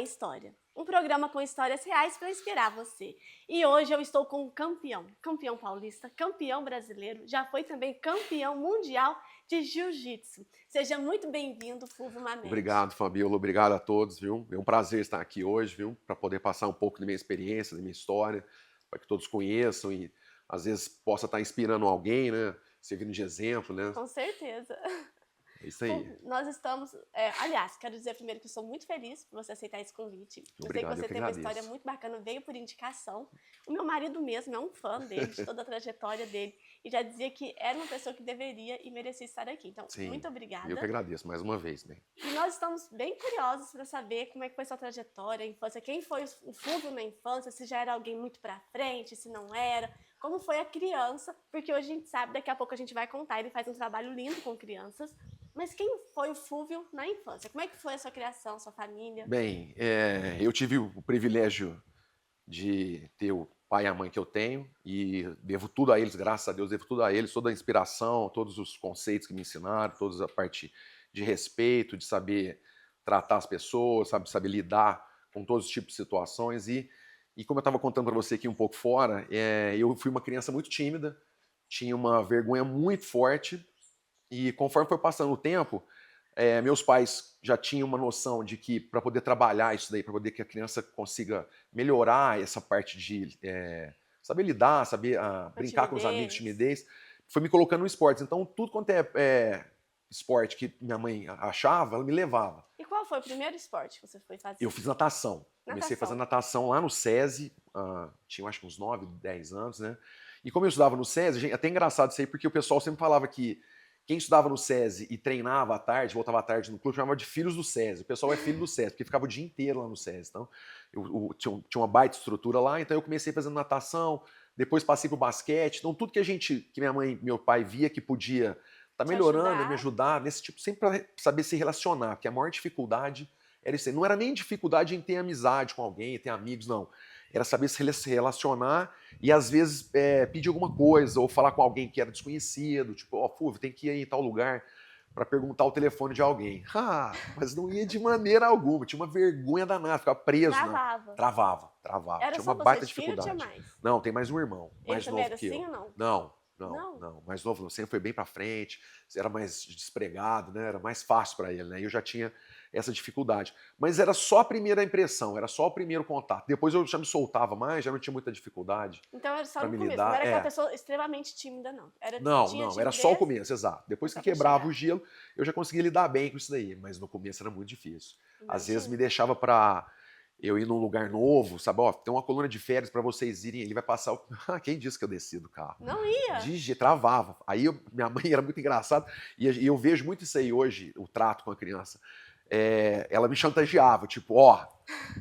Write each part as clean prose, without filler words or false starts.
História, um programa com histórias reais para inspirar você. E hoje eu estou com um campeão paulista, campeão brasileiro, já foi também campeão mundial de jiu-jitsu. Seja muito bem-vindo, Fulvio Mamede. Obrigado, Fabiola. Obrigado a todos, viu? É um prazer estar aqui hoje, viu? Para poder passar um pouco da minha experiência, da minha história, para que todos conheçam e às vezes possa estar inspirando alguém, né? Servindo de exemplo, né? Com certeza. É isso aí. Nós estamos... aliás, quero dizer primeiro que eu sou muito feliz por você aceitar esse convite. Eu sei que Obrigado, eu você que teve uma história agradeço. muito bacana, veio por indicação. O meu marido mesmo é um fã dele, de toda a trajetória dele, e já dizia que era uma pessoa que deveria e merecia estar aqui. Então, Sim, muito eu que obrigada. agradeço mais uma vez, né? E nós estamos bem curiosos para saber como é que foi sua trajetória, a infância, quem foi o Fulvio na infância, se já era alguém muito para frente, se não era, como foi a criança, porque hoje a gente sabe, daqui a pouco a gente vai contar, ele faz um trabalho lindo com crianças, mas quem foi o Fulvio na infância? Como é que foi a sua criação, sua família? Bem, eu tive o privilégio de ter o pai e a mãe que eu tenho e devo tudo a eles, graças a Deus, devo tudo a eles, toda a inspiração, todos os conceitos que me ensinaram, toda a parte de respeito, de saber tratar as pessoas, saber lidar com todos os tipos de situações e como eu estava contando para você aqui um pouco fora, eu fui uma criança muito tímida, tinha uma vergonha muito forte e conforme foi passando o tempo, meus pais já tinham uma noção de que para poder trabalhar isso daí, para poder que a criança consiga melhorar essa parte de saber lidar, saber Com a brincar com os amigos, timidez? timidez, foi me colocando no esporte. Então, tudo quanto é esporte que minha mãe achava, ela me levava. E qual foi o primeiro esporte que você foi Eu fazer? fiz natação. Comecei fazendo Natação. natação lá no SESI, tinha acho que uns 9, 10 anos, né? E como eu estudava no SESI, é até engraçado isso aí, porque o pessoal sempre falava que quem estudava no SESI e treinava à tarde, voltava à tarde no clube, chamava de filhos do SESI. O pessoal é filho do SESI, porque ficava o dia inteiro lá no SESI. Então, tinha uma baita estrutura lá, então eu comecei fazendo natação, depois passei pro basquete. Então, tudo que minha mãe e meu pai via que podia estar Te melhorando, me ajudar? ajudar, nesse tipo, sempre para saber se relacionar, porque a maior dificuldade era isso aí. Não era nem dificuldade em ter amizade com alguém, ter amigos, não. Era saber se relacionar e, às vezes, pedir alguma coisa ou falar com alguém que era desconhecido. Tipo, ó, Fulvio, tem que ir aí em tal lugar para perguntar o telefone de alguém. Mas não ia de maneira alguma. Tinha uma vergonha danada, ficava preso. Travava. Travava. Era Tinha só uma você baita de filho ou tinha dificuldade. mais? Não, tem mais um irmão, Ele mais também novo era que assim eu. ou não? Não. Não? Mais novo não. Sempre foi bem para frente, era mais despregado, né? Era mais fácil para ele, né? Eu já tinha essa dificuldade. Mas era só a primeira impressão, era só o primeiro contato. Depois eu já me soltava mais, já não tinha muita dificuldade Então era só para no me começo, não lidar. era aquela pessoa extremamente tímida, não. Tinha Não, era só o timidez começo, exato. Depois que só pra quebrava o chegar. gelo, eu já conseguia lidar bem com isso daí, mas no começo era muito difícil. Às vezes me Imagina. deixava para eu ir num lugar novo, sabe? Ó, tem uma coluna de férias para vocês irem, ele vai passar o... Quem disse que eu desci do carro? Não ia. Travava. Aí minha mãe era muito engraçada, e eu vejo muito isso aí hoje, o trato com a criança. Ela me chantageava, tipo, ó,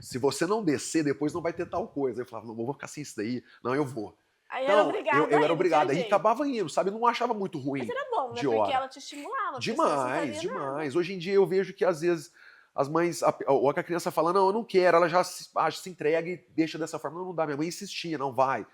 se você não descer, depois não vai ter tal coisa. Eu falava, não, vou ficar sem isso daí. Não, eu vou. Aí era Então, obrigada eu era aí, não tinha obrigado. Aí jeito. acabava indo, sabe? Eu não achava muito Mas ruim era bom, né? de Porque hora. ela te estimulava, porque senão você não Demais, faria nada. demais. Hoje em dia eu vejo que às vezes as mães, ou a criança fala, não, eu não quero, ela já se entrega e deixa dessa forma. Não, não dá. Minha mãe insistia, não, vai.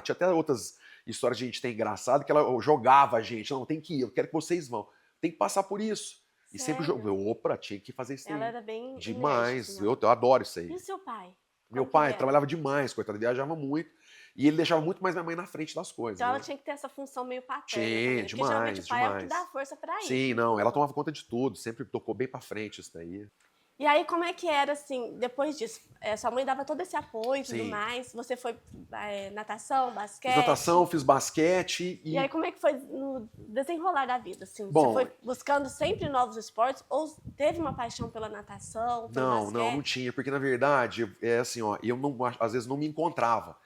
Tinha até outras histórias que a gente tem engraçado, que ela jogava a gente, não, tem que ir, eu quero que vocês vão. Tem que passar por isso. E sempre Sério. opa, tinha que fazer isso Ela aí. era bem enérgica, Demais, não. eu adoro isso E aí. o seu pai? Meu Como que ele pai era? trabalhava demais, coitado, viajava muito. E ele deixava muito mais minha mãe na frente das coisas, Então ela né? tinha que ter essa função meio paterna Tinha, também, porque geralmente o pai é o que dá a demais. força pra ir. Sim, não, ela tomava conta de tudo, sempre tocou bem pra frente isso daí. E aí, como é que era, assim, depois disso? Sua mãe dava todo esse apoio e tudo Sim. mais, você foi natação, Fiz basquete... natação, fiz basquete E aí, como é que foi no desenrolar da vida, assim? Você Bom, foi buscando sempre novos esportes ou teve uma paixão pela natação, pelo não basquete? tinha, porque na verdade, é assim, ó, eu não, às vezes não me encontrava.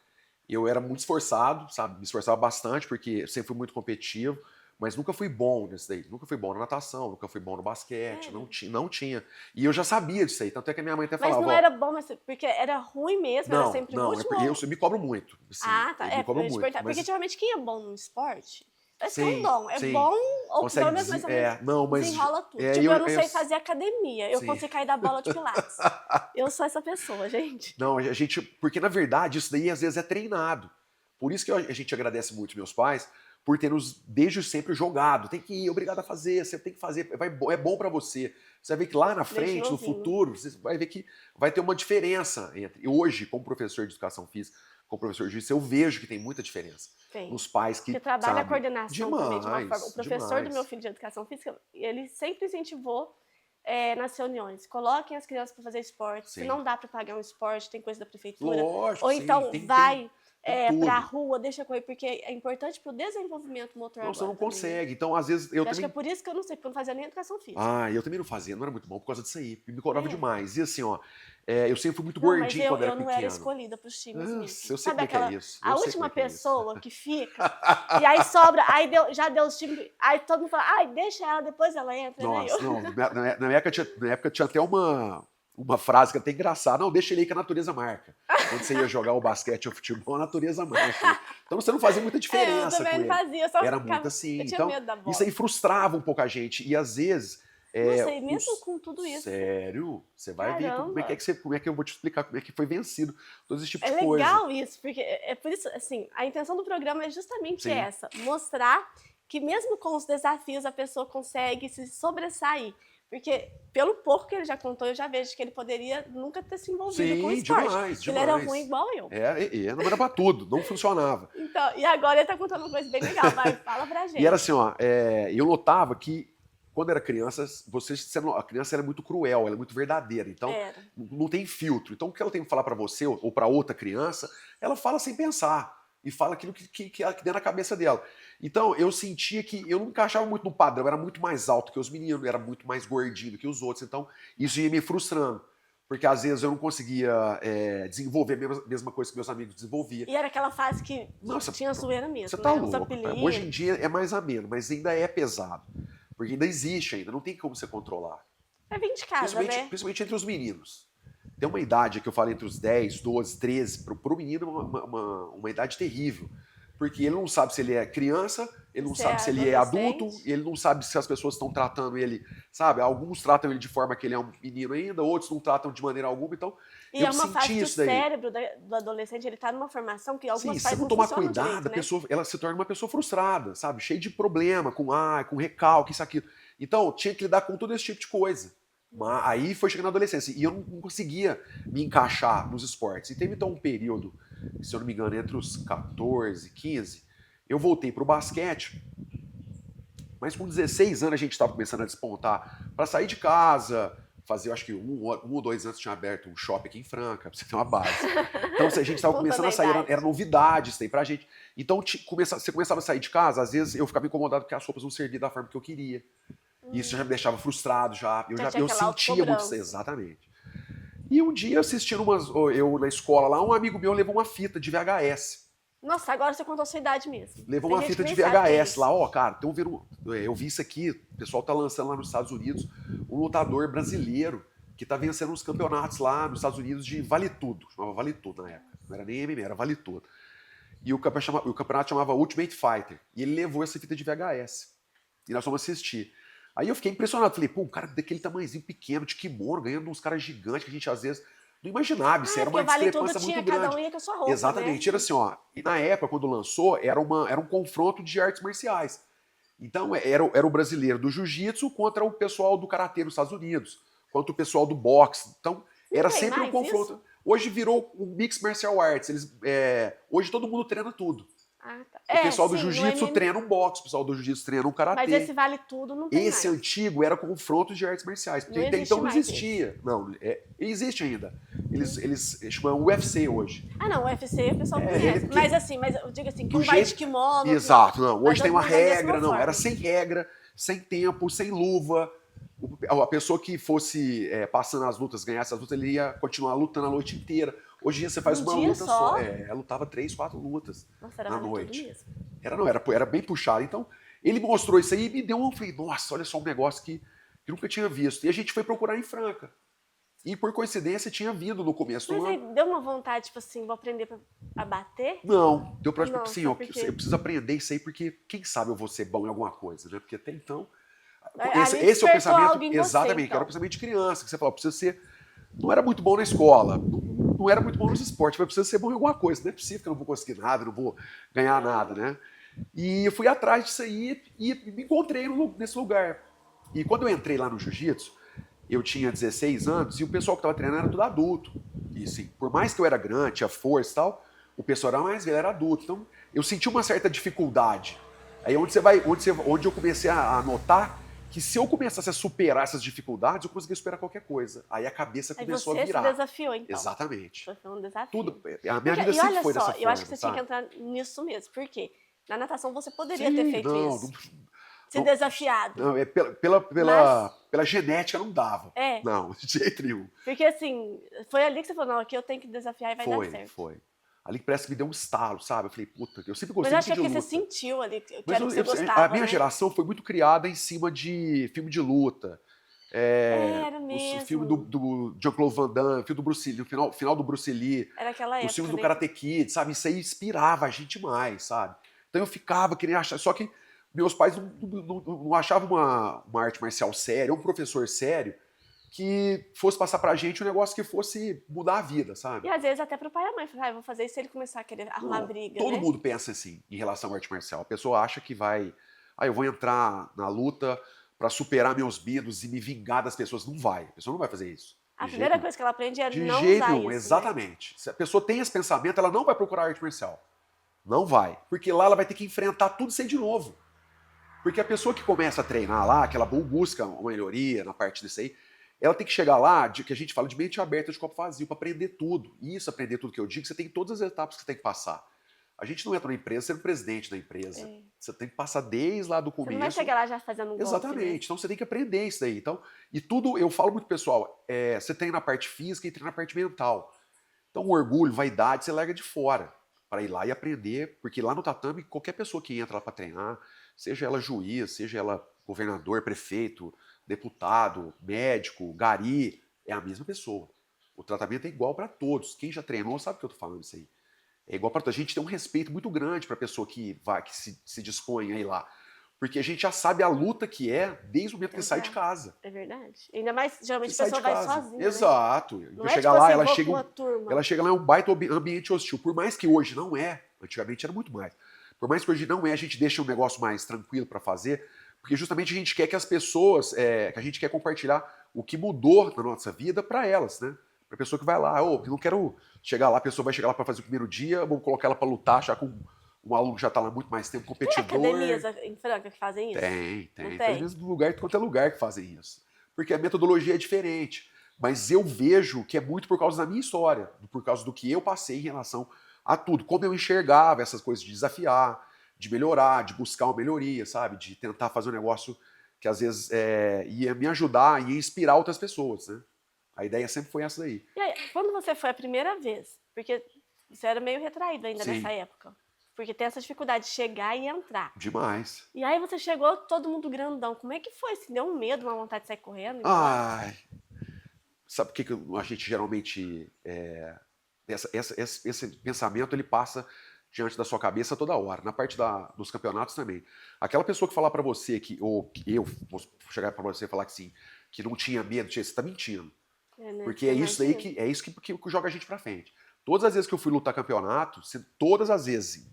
Eu era muito esforçado, sabe? Me esforçava bastante, porque eu sempre fui muito competitivo, mas nunca fui bom nisso daí. Nunca fui bom na natação, nunca fui bom no basquete, Sério? não tinha. E eu já sabia disso aí, tanto é que a minha mãe até Mas falava, não ó, era bom, mas porque era ruim mesmo, era sempre o último? eu me cobro muito, assim, Ah, tá. eu me cobro Eu ia te muito, perguntar. Porque mas geralmente quem é bom no esporte é que é um sim, dom. É sim, bom, ou consegue pelo menos mais ou menos não, mas desenrola tudo. Tipo, eu não sei fazer academia, eu sim. consigo cair da bola de pilates. Eu sou essa pessoa, gente. Não, a gente, porque na verdade isso daí às vezes é treinado. Por isso que a gente agradece muito meus pais, por ter nos desde sempre jogado. Tem que ir, obrigado a fazer, você tem que fazer, é bom para você. Você vai ver que lá na frente, no futuro, você vai ver que vai ter uma diferença entre. E hoje, como professor de educação física, como professor de juízo, eu vejo que tem muita diferença. Tem. Nos pais que trabalha a sabe, coordenação também de uma forma. O professor demais. do meu filho de educação física, ele sempre incentivou nas reuniões, coloquem as crianças para fazer esporte. Sim. Se não dá para pagar um esporte, tem coisa da prefeitura. Lógico, ou então vai para a tudo. rua, deixa correr, porque é importante para o desenvolvimento motor. Não, você não também. consegue. Então, às vezes, eu acho também... que é por isso que eu não sei, porque eu não fazia nem educação física. Eu também não fazia, não era muito bom por causa disso aí. Me cobrava demais. E assim, ó, eu sempre fui muito gordinho quando era pequeno. Eu não era escolhida para os times mesmo. Eu sei Sabe como é que é isso. A última pessoa que fica, e aí sobra, aí já deu os times, aí todo mundo fala, ai, deixa ela, depois ela entra. Nossa, não, na minha época tinha até uma frase que é até engraçada. Não, deixa ele aí que a natureza marca. Quando você ia jogar o basquete ou o futebol, a natureza marca. Então você não fazia muita diferença. Eu também não fazia, eu só era ficava, muito assim. eu tinha então, medo da bola. isso aí frustrava um pouco a gente. E às vezes... Nossa, e mesmo com tudo isso. Sério? Você vai ver como é que eu vou te explicar como é que foi vencido todo esse tipo de coisa. É legal isso, porque é por isso, assim, a intenção do programa é justamente essa, mostrar que mesmo com os desafios a pessoa consegue se sobressair. Porque, pelo pouco que ele já contou, eu já vejo que ele poderia nunca ter se envolvido com o esporte. Demais. Ele era ruim igual eu. Não era pra tudo, não funcionava. Então, e agora ele tá contando uma coisa bem legal, vai, fala pra gente. E era assim, ó, eu notava que quando era criança, a criança era muito cruel, ela é muito verdadeira, então não tem filtro. Então o que ela tem que falar pra você ou pra outra criança, ela fala sem pensar e fala aquilo que dentro da cabeça dela. Então eu sentia que eu não encaixava muito no padrão, eu era muito mais alto que os meninos, eu era muito mais gordinho que os outros, então isso ia me frustrando. Porque às vezes eu não conseguia desenvolver a mesma coisa que meus amigos desenvolviam. E era aquela fase que tinha zoeira mesmo. Você tá louco. Hoje em dia é mais ameno, mas ainda é pesado. Porque ainda existe ainda, não tem como você controlar. É vir de casa, principalmente entre os meninos. Tem uma idade que eu falo entre os 10, 12, 13, pro menino uma idade terrível. Porque ele não sabe se ele é criança, ele não sabe se ele é adulto, ele não sabe se as pessoas estão tratando ele, sabe? Alguns tratam ele de forma que ele é um menino ainda, outros não tratam de maneira alguma, então e é uma fase que o cérebro do adolescente, ele tá numa formação que algumas se não tomar cuidado, ela se torna uma pessoa frustrada, sabe? Cheia de problema, com recalque, isso, aquilo. Então, tinha que lidar com todo esse tipo de coisa. Mas aí foi chegando na adolescência, e eu não conseguia me encaixar nos esportes. E teve então um período, se eu não me engano, entre os 14 e 15, eu voltei pro basquete, mas com 16 anos a gente estava começando a despontar para sair de casa, fazer, eu acho que um ou 2 anos tinha aberto um shopping aqui em Franca, pra você ter uma base. Então a gente estava começando a sair, era novidade isso aí pra gente. Então você começava a sair de casa, às vezes eu ficava incomodado porque as roupas não serviam da forma que eu queria. Isso já me deixava frustrado, eu sentia muito... Exatamente. E um dia, assistindo eu na escola lá, um amigo meu levou uma fita de VHS. Nossa, agora você contou a sua idade mesmo. Levou uma fita de VHS lá, cara, eu vi isso aqui, o pessoal tá lançando lá nos Estados Unidos, um lutador brasileiro que tá vencendo uns campeonatos lá nos Estados Unidos de Vale Tudo, chamava Vale Tudo na época, não era nem MMA, era Vale Tudo. E o campeonato chamava Ultimate Fighter, e ele levou essa fita de VHS, e nós fomos assistir. Aí eu fiquei impressionado, falei, um cara daquele tamanhozinho pequeno, de kimono, ganhando uns caras gigantes que a gente às vezes não imaginava, isso era uma discrepância muito grande. Cada um ia com a sua roupa, exatamente, era assim, ó, e na época, quando lançou, era um confronto de artes marciais. Então, era o brasileiro do jiu-jitsu contra o pessoal do karatê nos Estados Unidos, contra o pessoal do boxe. Então, era sempre um confronto. Isso? Hoje virou um mix martial arts, hoje todo mundo treina tudo. O pessoal do jiu-jitsu treina um boxe, o pessoal do jiu-jitsu treina um karatê. Mas esse Vale Tudo não tem Esse mais. Antigo era confronto de artes marciais, porque até então não existia. Não, existe ainda. Eles chamam UFC hoje. Não, UFC o pessoal conhece. Mas eu digo assim, que um vai de kimono... Exato, não. Hoje tem uma regra, não. Era sem regra, sem tempo, sem luva. A pessoa que fosse passando as lutas, ganhasse as lutas, ele ia continuar lutando a noite inteira. Hoje em dia você faz uma luta só. Ela lutava 3, 4 lutas na noite. Era bem puxado. Então, ele mostrou isso aí e me deu eu falei, nossa, olha só um negócio que nunca tinha visto. E a gente foi procurar em Franca. E por coincidência tinha vindo no começo do ano. Mas deu uma vontade, tipo assim, vou aprender a bater? Não, deu pra, tipo assim, eu preciso aprender isso aí porque quem sabe eu vou ser bom em alguma coisa, né? Porque até então... Esse é o pensamento, exatamente, que era o pensamento de criança, que você fala, eu preciso ser... Não era muito bom na escola, não era muito bom nos esportes, mas precisa ser bom em alguma coisa. Não é possível que eu não vou conseguir nada, não vou ganhar nada, né? E eu fui atrás disso aí e me encontrei nesse lugar. E quando eu entrei lá no jiu-jitsu, eu tinha 16 anos e o pessoal que estava treinando era tudo adulto. E assim, por mais que eu era grande, tinha força e tal, o pessoal era mais velho, era adulto. Então eu senti uma certa dificuldade. Aí onde eu comecei a notar que se eu começasse a superar essas dificuldades, eu conseguia superar qualquer coisa. Aí a cabeça Aí começou a você se virar. desafiou, então. Exatamente. Foi um desafio. Tudo, a minha vida E sempre olha foi só, dessa eu acho forma, que você tinha que sabe? entrar nisso mesmo. Por quê? Na natação você poderia ter Sim, feito não, isso. Se não, desafiado. não, Mas, pela genética não dava. é, Não, de jeito nenhum. porque assim, foi ali que você falou, não, aqui eu tenho que desafiar e vai dar certo. Foi. Ali que parece que me deu um estalo, sabe? Eu falei, puta, eu sempre Mas gostei eu muito acho que é de porque você luta. sentiu ali que Mas era o que você a gostava, minha né? geração foi muito criada em cima de filme de luta. Era O filme do, mesmo. do Jean-Claude Van Damme, o filme do Bruce Lee, o final do Bruce Lee, Era aquela os filmes época, do né? Karate Kid, sabe? Isso aí inspirava a gente mais, sabe? Então eu ficava querendo achar. Só que meus pais não achavam uma arte marcial séria, um professor sério, que fosse passar pra gente um negócio que fosse mudar a vida, sabe? E às vezes até pro pai e a mãe, falar, ah, eu vou fazer isso se ele começar a querer arrumar Não, briga, todo né? mundo pensa assim em relação à arte marcial. A pessoa acha que vai. Ah, eu vou entrar na luta pra superar meus medos e me vingar das pessoas. Não vai. A pessoa não vai fazer isso. A De jeito primeira nenhum. coisa que ela aprende é De não jeito usar nenhum, isso, né? exatamente. Se a pessoa tem esse pensamento, ela não vai procurar arte marcial. Não vai. Porque lá ela vai ter que enfrentar tudo isso aí de novo. Porque a pessoa que começa a treinar lá, que ela busca uma melhoria na parte disso aí, ela tem que chegar lá, que a gente fala de mente aberta, de copo vazio, para aprender tudo. E isso, aprender tudo que eu digo, você tem todas as etapas que você tem que passar. A gente não entra na empresa sendo presidente da empresa. É. Você tem que passar desde lá do Você começo. não vai chegar lá já fazendo um golpe, né? Exatamente. Então você tem que aprender isso daí. Então, e tudo, eu falo muito, pessoal, você treina a parte física e treina a parte mental. Então, o orgulho, vaidade, você larga de fora para ir lá e aprender, porque lá no tatame, qualquer pessoa que entra lá para treinar, seja ela juiz, seja ela governador, prefeito, deputado, médico, gari, é a mesma pessoa. O tratamento é igual para todos. Quem já treinou sabe o que eu tô falando isso aí. É igual para todos. A gente tem um respeito muito grande para a pessoa que vai, que se dispõe a ir lá. Porque a gente já sabe a luta que é desde o momento que sai de casa. É verdade. Ainda mais, geralmente, a Sai pessoa de vai casa. sozinha, Exato. né? Não Vai é chegar tipo lá, assim, ela vou chega, com uma turma. ela chega lá, é um baita ambiente hostil. Por mais que hoje não é, antigamente era muito mais. Por mais que hoje não é, a gente deixa um negócio mais tranquilo para fazer, porque justamente a gente quer que as pessoas, que a gente quer compartilhar o que mudou na nossa vida para elas, né? Para a pessoa que vai lá, eu não quero chegar lá, a pessoa vai chegar lá para fazer o primeiro dia, vamos colocar ela para lutar, já com um aluno que já está lá há muito mais tempo, Tem competidor. academias em Franca que fazem isso? Tem. Não Tem tem? mesmo lugar, quanto é lugar que fazem isso. Porque a metodologia é diferente. Mas eu vejo que é muito por causa da minha história, por causa do que eu passei em relação a tudo. Como eu enxergava essas coisas de desafiar, de melhorar, de buscar uma melhoria, sabe? De tentar fazer um negócio que às vezes ia me ajudar, ia inspirar outras pessoas, né? A ideia sempre foi essa daí. E aí, quando você foi a primeira vez, porque você era meio retraído ainda Sim. nessa época, porque tem essa dificuldade de chegar e entrar. Demais. E aí você chegou todo mundo grandão. Como é que foi? Se deu um medo, uma vontade de sair correndo? Ai, sabe por que a gente geralmente. Esse pensamento ele passa diante da sua cabeça toda hora, na parte dos campeonatos também. Aquela pessoa que falar para você ou que eu vou chegar para você e falar que sim, que não tinha medo, você está mentindo. Né? Porque é isso aí que joga a gente para frente. Todas as vezes que eu fui lutar campeonato, todas as vezes,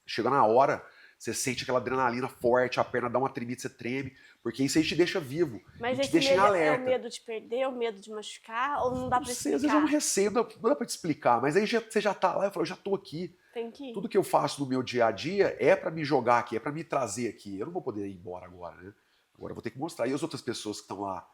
chega na hora, você sente aquela adrenalina forte, a perna dá uma tremida, você treme, porque isso aí te deixa vivo. Mas te esse deixa em medo alerta. é o medo de perder, é o medo de machucar, ou não dá pra explicar? Às vezes é um receio, não dá pra te explicar, mas aí você já tá lá, eu falo, eu já tô aqui. Tem que ir. Tudo que eu faço no meu dia a dia é para me jogar aqui, é para me trazer aqui. Eu não vou poder ir embora agora, né? Agora eu vou ter que mostrar. E as outras pessoas que estão lá,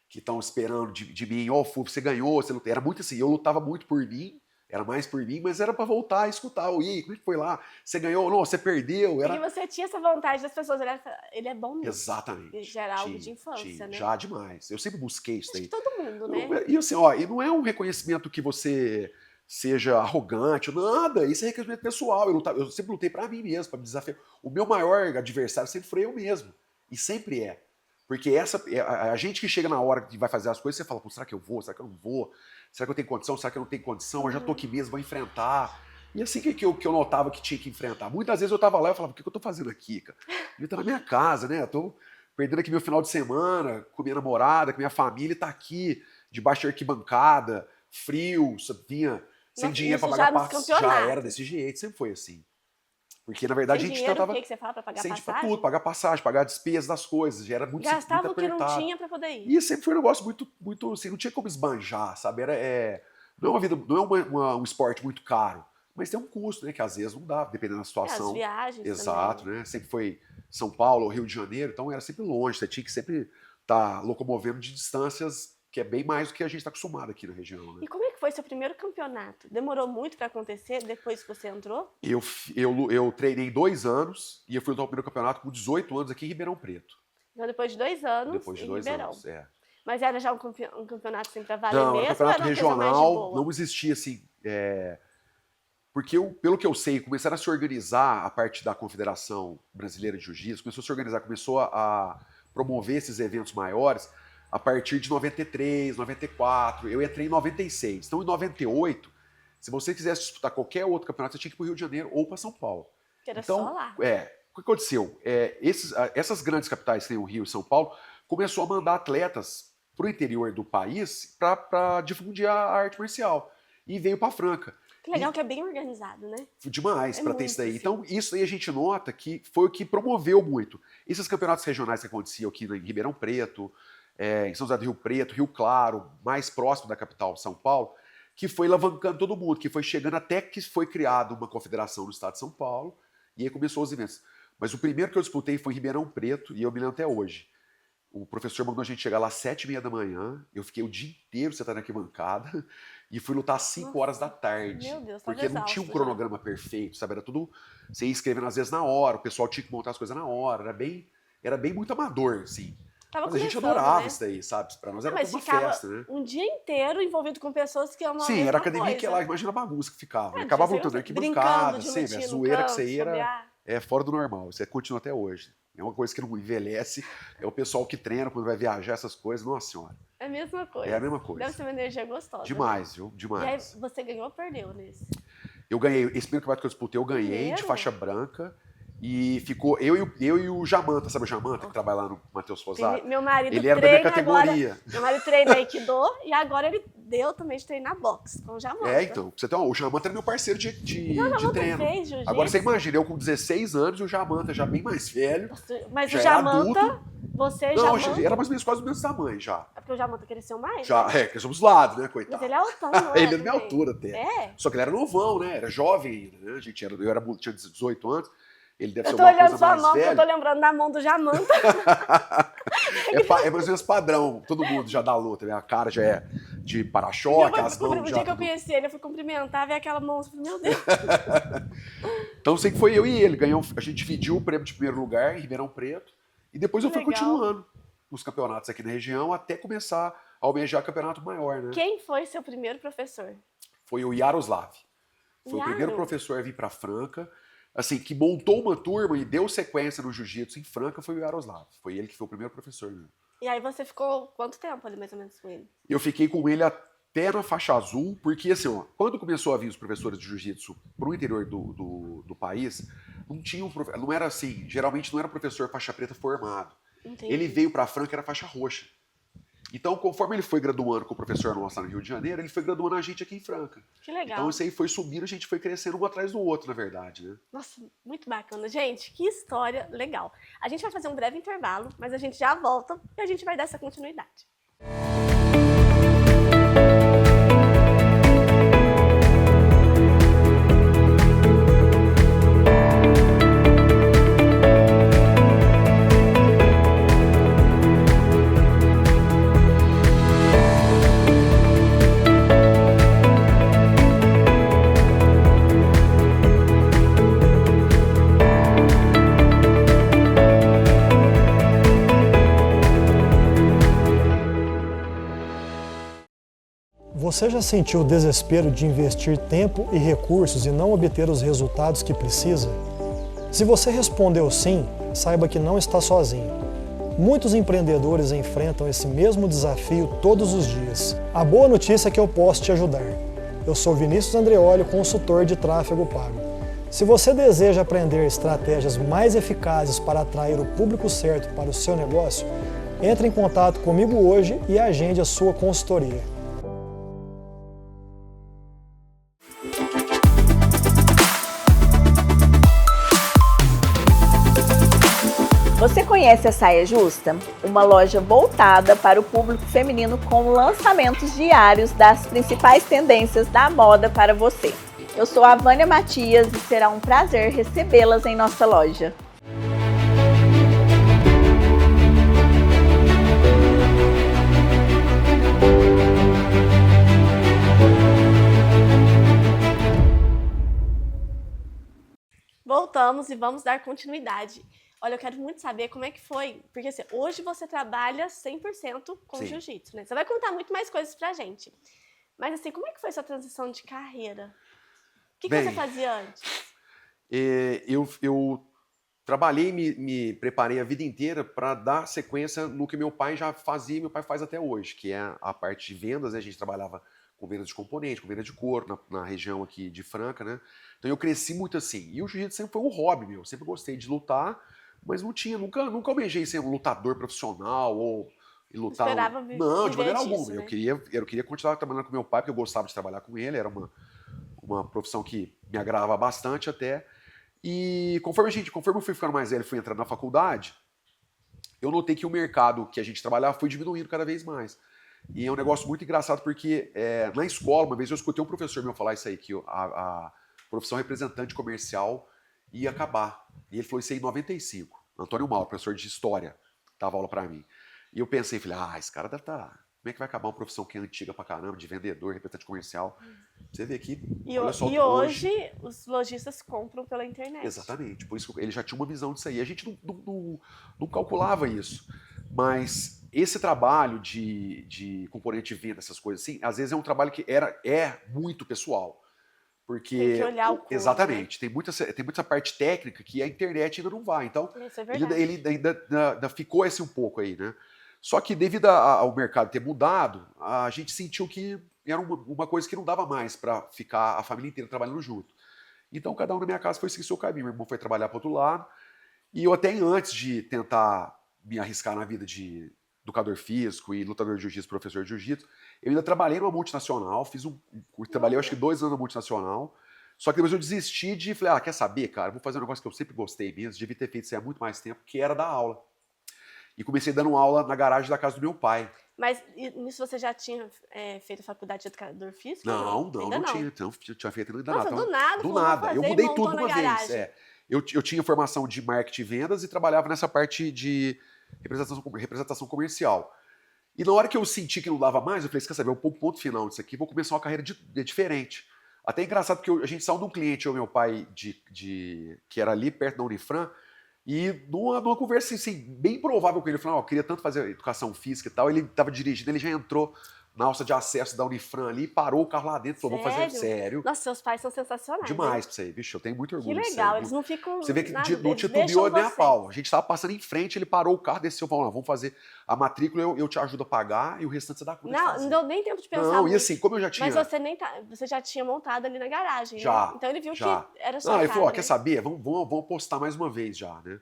que estão esperando de mim, você ganhou, você lutou. Era muito assim, eu lutava muito por mim, era mais por mim, mas era para voltar a escutar. E aí, como é que foi lá? Você ganhou? Não, você perdeu. Era... Porque você tinha essa vontade das pessoas olharem e falar, ele é bom nisso. Exatamente. Já era algo de infância, né? Já demais. Eu sempre busquei isso daí. Acho que todo mundo, né? E assim, e não é um reconhecimento que você seja arrogante, nada. Isso é reconhecimento pessoal. Eu sempre lutei para mim mesmo, para me desafiar. O meu maior adversário sempre foi eu mesmo. E sempre é. Porque a gente que chega na hora que vai fazer as coisas, você fala, será que eu vou? Será que eu não vou? Será que eu tenho condição? Será que eu não tenho condição? Eu já tô aqui mesmo, vou enfrentar. E assim que eu notava que tinha que enfrentar. Muitas vezes eu tava lá e falava, o que eu tô fazendo aqui, cara? Eu tô na minha casa, né? Eu tô perdendo aqui meu final de semana, com minha namorada, com minha família, tá aqui, debaixo de arquibancada, frio, vinha sem dinheiro pra pagar passe. Já era desse jeito, sempre foi assim. Porque, na verdade, Sem a gente dinheiro, tentava... o que você fala pra pagar Sem passagem? tudo, pagar passagem, pagar despesas das coisas, já era muito Gastava muito o que não apertado. tinha pra poder ir. E sempre foi um negócio muito assim, não tinha como esbanjar, sabe? Não é uma vida, não é um esporte muito caro, mas tem um custo, né? Que às vezes não dá, dependendo da As situação. viagens Exato, também. né? Sempre foi São Paulo ou Rio de Janeiro, então era sempre longe, você tinha que sempre estar locomovendo de distâncias que é bem mais do que a gente está acostumado aqui na região, né? E como é que foi seu primeiro campeonato? Demorou muito pra acontecer depois que você entrou? Eu treinei 2 anos e eu fui lutar o primeiro campeonato com 18 anos aqui em Ribeirão Preto. Então, depois de 2 anos Depois de em 2 Ribeirão. anos, é. Mas era já um campeonato assim pra valer Não, mesmo? era campeonato ou era uma coisa mais de regional, boa? não existia assim. Porque, pelo que eu sei, começaram a se organizar a parte da Confederação Brasileira de Jiu-Jitsu, começou a se organizar, começou a promover esses eventos maiores a partir de 93, 94. Eu entrei em 96. Então, em 98, se você quisesse disputar qualquer outro campeonato, você tinha que ir para o Rio de Janeiro ou para São Paulo. Que era Então, só lá. o que aconteceu? Essas grandes capitais, que tem o Rio e São Paulo, começou a mandar atletas para o interior do país para difundir a arte marcial. E veio para Franca. Que legal que é bem organizado, né? Demais para ter isso daí. assim. Então, isso aí a gente nota que foi o que promoveu muito. Esses campeonatos regionais que aconteciam aqui em Ribeirão Preto, em São José do Rio Preto, Rio Claro, mais próximo da capital, São Paulo, que foi alavancando todo mundo, que foi chegando até que foi criada uma confederação no estado de São Paulo, e aí começou os eventos. Mas o primeiro que eu disputei foi em Ribeirão Preto, e eu me lembro até hoje. O professor mandou a gente chegar lá às 7h30 da manhã, eu fiquei o dia inteiro sentado na arquibancada, e fui lutar às 5 horas da tarde. Meu Deus, tava porque não tinha um exausto cronograma perfeito, sabe? Era tudo, você ia escrevendo às vezes na hora, o pessoal tinha que montar as coisas na hora, era bem muito amador, assim. Tava Mas a gente começando, adorava né? isso daí, sabe? Pra nós era Mas toda uma ficava festa, né? um dia inteiro envolvido com pessoas que amam a Sim, mesma era a academia coisa. que lá, imagina a bagunça que ficava. É, Acabava você lutando na brincando arquibancada, de sempre, lutinha a no zoeira que campo, você ia bobear. é fora do normal. Isso continua até hoje. É uma coisa que não envelhece. É o pessoal que treina quando vai viajar, essas coisas. Nossa senhora. É a mesma coisa. É a mesma coisa. Deve ser uma energia gostosa. Demais, viu? E aí, Demais. você ganhou ou perdeu nesse? Eu ganhei, esse primeiro campeonato que eu disputei, eu ganhei de Primeiro? faixa branca. E ficou eu e o Jamanta, sabe o Jamanta, que trabalha lá no Matheus Fosato? Meu marido Ele era da minha treina categoria. agora. Meu marido treina Aikido e agora ele deu também de treinar boxe com o Jamanta. Então, pra você ter o Jamanta era meu parceiro de Jamanta treino. fez jiu-jitsu? Agora você imagina, eu com 16 anos e o Jamanta já bem mais velho. Mas já o era Jamanta, adulto. você Não, Jamanta... era mais ou menos quase do mesmo tamanho já. É porque o Jamanta cresceu mais? Já, né? que somos lados, né, Mas coitado. ele é altão, não é? Ele é da minha também? altura até. É? Só que ele era novão, né? Era jovem ainda, né? A gente tinha 18 anos. Ele deve Eu ser tô uma olhando coisa sua mais mão, porque eu tô velha. lembrando da mão do Jamanta. É mais ou menos padrão. Todo mundo já dá luta, né? A cara já é de para-choque, as mãos O já... dia que eu tudo. conheci ele, eu fui cumprimentar, vi aquela mão, eu falei, meu Deus. Então sei que foi eu e ele. A gente dividiu o prêmio de primeiro lugar em Ribeirão Preto. E depois eu fui Legal. continuando nos campeonatos aqui na região até começar a almejar campeonato maior, né? Quem foi seu primeiro professor? Foi o Yaroslav. Foi o Yaro? primeiro professor a vir para Franca. Assim, que montou uma turma e deu sequência no jiu-jitsu em Franca foi o Yaroslav. Foi ele que foi o primeiro professor. Né? E aí você ficou quanto tempo ali, mais ou menos, com ele? Eu fiquei com ele até na faixa azul, porque assim, ó, quando começou a vir os professores de jiu-jitsu pro interior do país, não tinha não era assim, geralmente não era professor faixa preta formado. Entendi. Ele veio para Franca, era faixa roxa. Então, conforme ele foi graduando com o professor nosso lá no Rio de Janeiro, ele foi graduando a gente aqui em Franca. Que legal. Então, isso aí foi subindo, a gente foi crescendo um atrás do outro, na verdade, né? Nossa, muito bacana. Gente, que história legal. A gente vai fazer um breve intervalo, mas a gente já volta e a gente vai dar essa continuidade. Você já sentiu o desespero de investir tempo e recursos e não obter os resultados que precisa? Se você respondeu sim, saiba que não está sozinho. Muitos empreendedores enfrentam esse mesmo desafio todos os dias. A boa notícia é que eu posso te ajudar. Eu sou Vinícius Andreoli, consultor de tráfego pago. Se você deseja aprender estratégias mais eficazes para atrair o público certo para o seu negócio, entre em contato comigo hoje e agende a sua consultoria. Conhece a Saia Justa? Uma loja voltada para o público feminino com lançamentos diários das principais tendências da moda para você. Eu sou a Vânia Matias e será um prazer recebê-las em nossa loja. Voltamos e vamos dar continuidade. Olha, eu quero muito saber como é que foi, porque assim, hoje você trabalha 100% com Sim. jiu-jitsu, né? Você vai contar muito mais coisas pra gente. Mas assim, como é que foi sua transição de carreira? O que Bem, você fazia antes? Eu trabalhei, me preparei a vida inteira para dar sequência no que meu pai já fazia e meu pai faz até hoje, que é a parte de vendas, né? A gente trabalhava com venda de componente, com venda de couro na região aqui de Franca, né? Então eu cresci muito assim. E o jiu-jitsu sempre foi um hobby meu, sempre gostei de lutar, mas não tinha, nunca almejei ser um lutador profissional ou lutar. Esperava Não, de viver maneira disso, alguma. né? Eu queria continuar trabalhando com meu pai, porque eu gostava de trabalhar com ele, era uma profissão que me agradava bastante até. E conforme eu fui ficando mais velho, fui entrando na faculdade, eu notei que o mercado que a gente trabalhava foi diminuindo cada vez mais. E é um negócio muito engraçado porque na escola, uma vez eu escutei um professor meu falar isso aí, que a profissão representante comercial ia acabar. E ele falou isso aí em 95. Antônio Mauro, professor de história, dava aula pra mim. E eu pensei, falei, esse cara deve estar... Como é que vai acabar uma profissão que é antiga pra caramba, de vendedor, representante comercial? Você vê aqui, olha só, hoje os lojistas compram pela internet. Exatamente, por isso que ele já tinha uma visão disso aí. A gente não calculava isso. Mas esse trabalho de componente de venda, essas coisas assim, às vezes é um trabalho que é muito pessoal. Porque, tem que olhar o cor, exatamente, né? tem muita parte técnica que a internet ainda não vai. Então, Isso é verdade. ele ainda ficou esse um pouco aí, né? Só que devido ao mercado ter mudado, a gente sentiu que era uma coisa que não dava mais para ficar a família inteira trabalhando junto. Então, cada um na minha casa foi seguir seu caminho. Meu irmão foi trabalhar para outro lado. E eu até antes de tentar me arriscar na vida de educador físico e lutador de jiu-jitsu, professor de jiu-jitsu, eu ainda trabalhei numa multinacional, trabalhei acho que 2 anos na multinacional, só que depois eu desisti de, falei, quer saber, cara, vou fazer um negócio que eu sempre gostei mesmo, devia ter feito isso há muito mais tempo, que era dar aula. E comecei dando aula na garagem da casa do meu pai. Mas nisso você já tinha feito faculdade de educador físico? Não tinha feito ainda nada. Do nada, do nada. Eu mudei tudo de uma vez. Eu tinha formação de marketing e vendas e trabalhava nessa parte de representação comercial. E na hora que eu senti que não dava mais, eu falei, quer saber, o ponto final disso aqui, vou começar uma carreira diferente. Até engraçado, porque a gente saiu de um cliente, eu e meu pai, que era ali perto da Unifran, e numa conversa assim, bem improvável com ele, eu falei, eu queria tanto fazer educação física e tal, ele estava dirigindo, ele já entrou na alça de acesso da Unifran ali, parou o carro lá dentro, falou, vamos fazer sério. Nossa, seus pais são sensacionais. Demais pra você, bicho, eu tenho muito orgulho. Que legal, eles não ficam. Você vê que nada, não titubeou nem a pau. A gente tava passando em frente, ele parou o carro, desceu, falou, vamos fazer a matrícula, eu te ajudo a pagar e o restante você dá conta de fazer. Não deu nem tempo de pensar. Não, e assim, como eu já tinha. Mas você já tinha montado ali na garagem, já, né? Então ele viu já. que era só. Ele falou, quer saber? Vamos apostar mais uma vez já, né?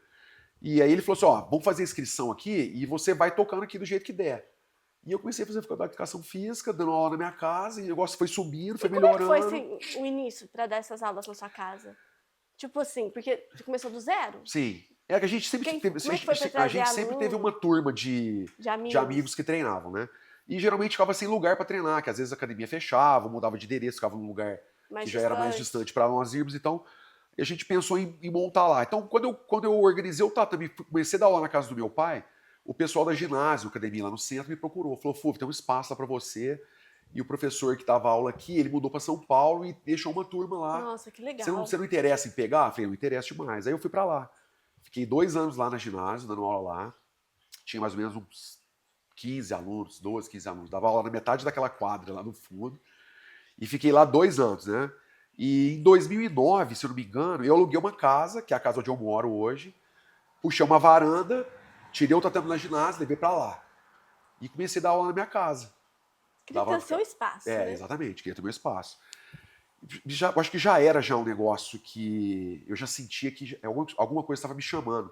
E aí ele falou assim, vamos fazer a inscrição aqui e você vai tocando aqui do jeito que der. E eu comecei a fazer faculdade de educação física, dando aula na minha casa, e o negócio foi subindo, foi melhorando. Como é que foi assim, o início para dar essas aulas na sua casa? Tipo assim, porque você começou do zero? Sim. É que a gente sempre teve uma turma de amigos que treinavam, né? E geralmente ficava sem lugar para treinar, que às vezes a academia fechava, mudava de endereço, ficava num lugar que já era mais distante para nós irmos, então a gente pensou em montar lá. Então, quando eu organizei o tatame, comecei a dar aula na casa do meu pai, o pessoal da ginásio, academia lá no centro, me procurou. Falou, Fúvio, tem um espaço lá para você. E o professor que dava aula aqui, ele mudou para São Paulo e deixou uma turma lá. Nossa, que legal. Você não interessa em pegar? Eu falei, não interessa demais. Aí eu fui para lá. Fiquei 2 anos lá na ginásio, dando aula lá. Tinha mais ou menos uns 15 alunos, 12, 15 alunos. Dava aula na metade daquela quadra lá no fundo. E fiquei lá 2 anos, né? E em 2009, se eu não me engano, eu aluguei uma casa, que é a casa onde eu moro hoje. Puxei uma varanda, tirei o tatame na ginásio, levei para lá. E comecei a dar aula na minha casa. Queria ter o seu espaço, né? Exatamente, queria ter o meu espaço. Eu acho que já era um negócio que eu já sentia que alguma coisa estava me chamando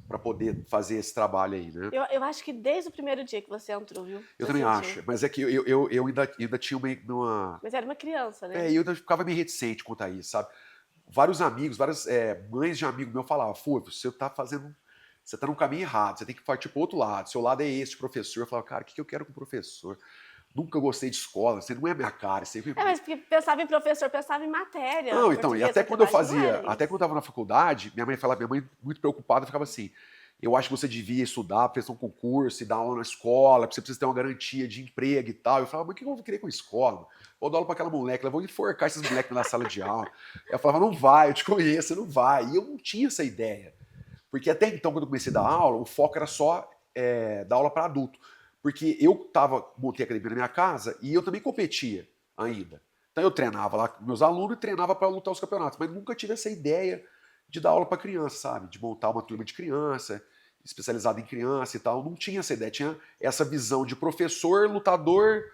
para poder fazer esse trabalho aí, né? Eu acho que desde o primeiro dia que você entrou, viu? Eu também acho, mas é que eu ainda tinha uma... Mas era uma criança, né? E eu ainda ficava meio reticente quanto a isso, sabe? Vários amigos, várias mães de amigo meu falavam, Fúvio, você tá fazendo... você tá no caminho errado, você tem que partir pro outro lado. Seu lado é esse, professor. Eu falava, cara, o que eu quero com o professor? Nunca gostei de escola, você não é minha cara. Você... Mas porque pensava em professor, pensava em matéria. Não, então, e até quando eu fazia, até quando eu tava na faculdade, minha mãe muito preocupada, ficava assim, eu acho que você devia estudar, prestar um concurso e dar aula na escola, porque você precisa ter uma garantia de emprego e tal. Eu falava, mas o que eu vou querer com escola? Vou dar aula pra aquela moleque, eu vou enforcar esses moleques na sala de aula. Eu falava, não vai, eu te conheço, não vai. E eu não tinha essa ideia. Porque até então, quando eu comecei a dar aula, o foco era só dar aula para adulto. Porque eu montei a academia na minha casa e eu também competia ainda. Então eu treinava lá com meus alunos e treinava para lutar os campeonatos. Mas nunca tive essa ideia de dar aula para criança, sabe? De montar uma turma de criança, especializada em criança e tal. Não tinha essa ideia. Tinha essa visão de professor, lutador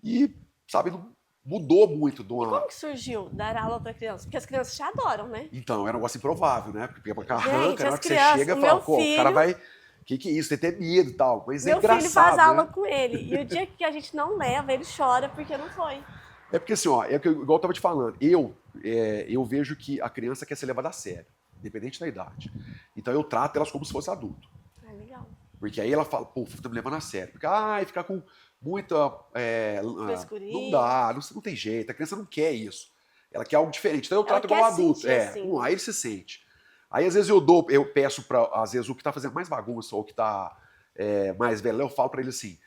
e, sabe, não mudou muito. E como que surgiu dar aula para criança? Porque as crianças te adoram, né? Então, era um negócio improvável, né? Porque arranca, na hora que você crianças, chega, fala, pô, o cara vai... O que é isso? Tem que ter medo e tal. Mas é engraçado, meu filho faz aula né? com ele. E o dia que a gente não leva, ele chora porque não foi. É porque assim, ó, igual eu tava te falando, eu vejo que a criança quer ser levada a sério, independente da idade. Então eu trato elas como se fosse adulto. É legal. Porque aí ela fala, pô, tá me levando a sério. Porque, ficar com muita... não dá, não tem jeito, a criança não quer isso. Ela quer algo diferente. Então eu trato igual adulto. Assim. Aí ele se sente. Aí às vezes eu peço para, às vezes, o que tá fazendo mais bagunça ou o que tá mais velho, eu falo para ele assim,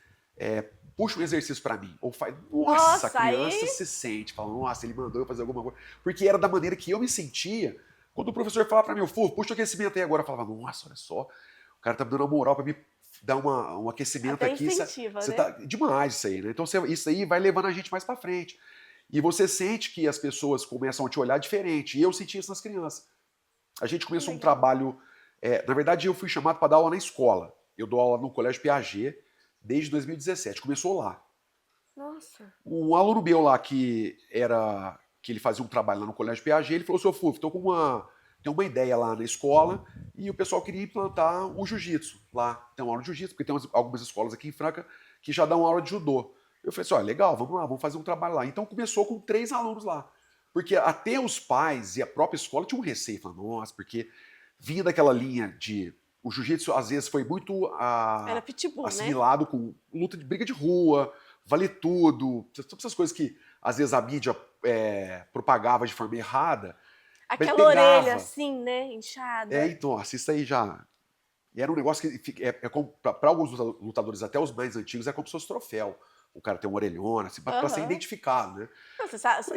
puxa um exercício para mim. Ou faz, nossa, a criança se sente, fala, nossa, ele mandou eu fazer alguma coisa. Porque era da maneira que eu me sentia quando o professor falava para mim, puxa o aquecimento aí agora. Eu falava, nossa, olha só, o cara tá me dando uma moral para me dar um aquecimento até aqui. Incentiva, né? Tá demais isso aí, né? Então isso aí vai levando a gente mais para frente. E você sente que as pessoas começam a te olhar diferente. E eu senti isso nas crianças. A gente começou um trabalho... na verdade, eu fui chamado para dar aula na escola. Eu dou aula no Colégio Piaget desde 2017. Começou lá. Nossa. Um aluno meu lá que ele fazia um trabalho lá no Colégio Piaget, ele falou, seu Fufo, tem uma ideia lá na escola e o pessoal queria implantar um jiu-jitsu lá. Tem uma aula de jiu-jitsu, porque tem algumas escolas aqui em Franca que já dão aula de judô. Eu falei assim, legal, vamos lá, vamos fazer um trabalho lá. Então começou com 3 alunos lá. Porque até os pais e a própria escola tinham um receio. Falaram, nossa, porque vinha daquela linha de... O jiu-jitsu, às vezes, foi muito era pitbull, assimilado, né? Com luta de briga de rua, vale tudo, todas essas coisas que, às vezes, a mídia propagava de forma errada. Aquela orelha, assim, né, inchada. Então, isso aí já... Era um negócio que, para alguns lutadores, até os mais antigos, é como se fosse troféu. O cara tem uma orelhona, assim, pra ser identificado, né?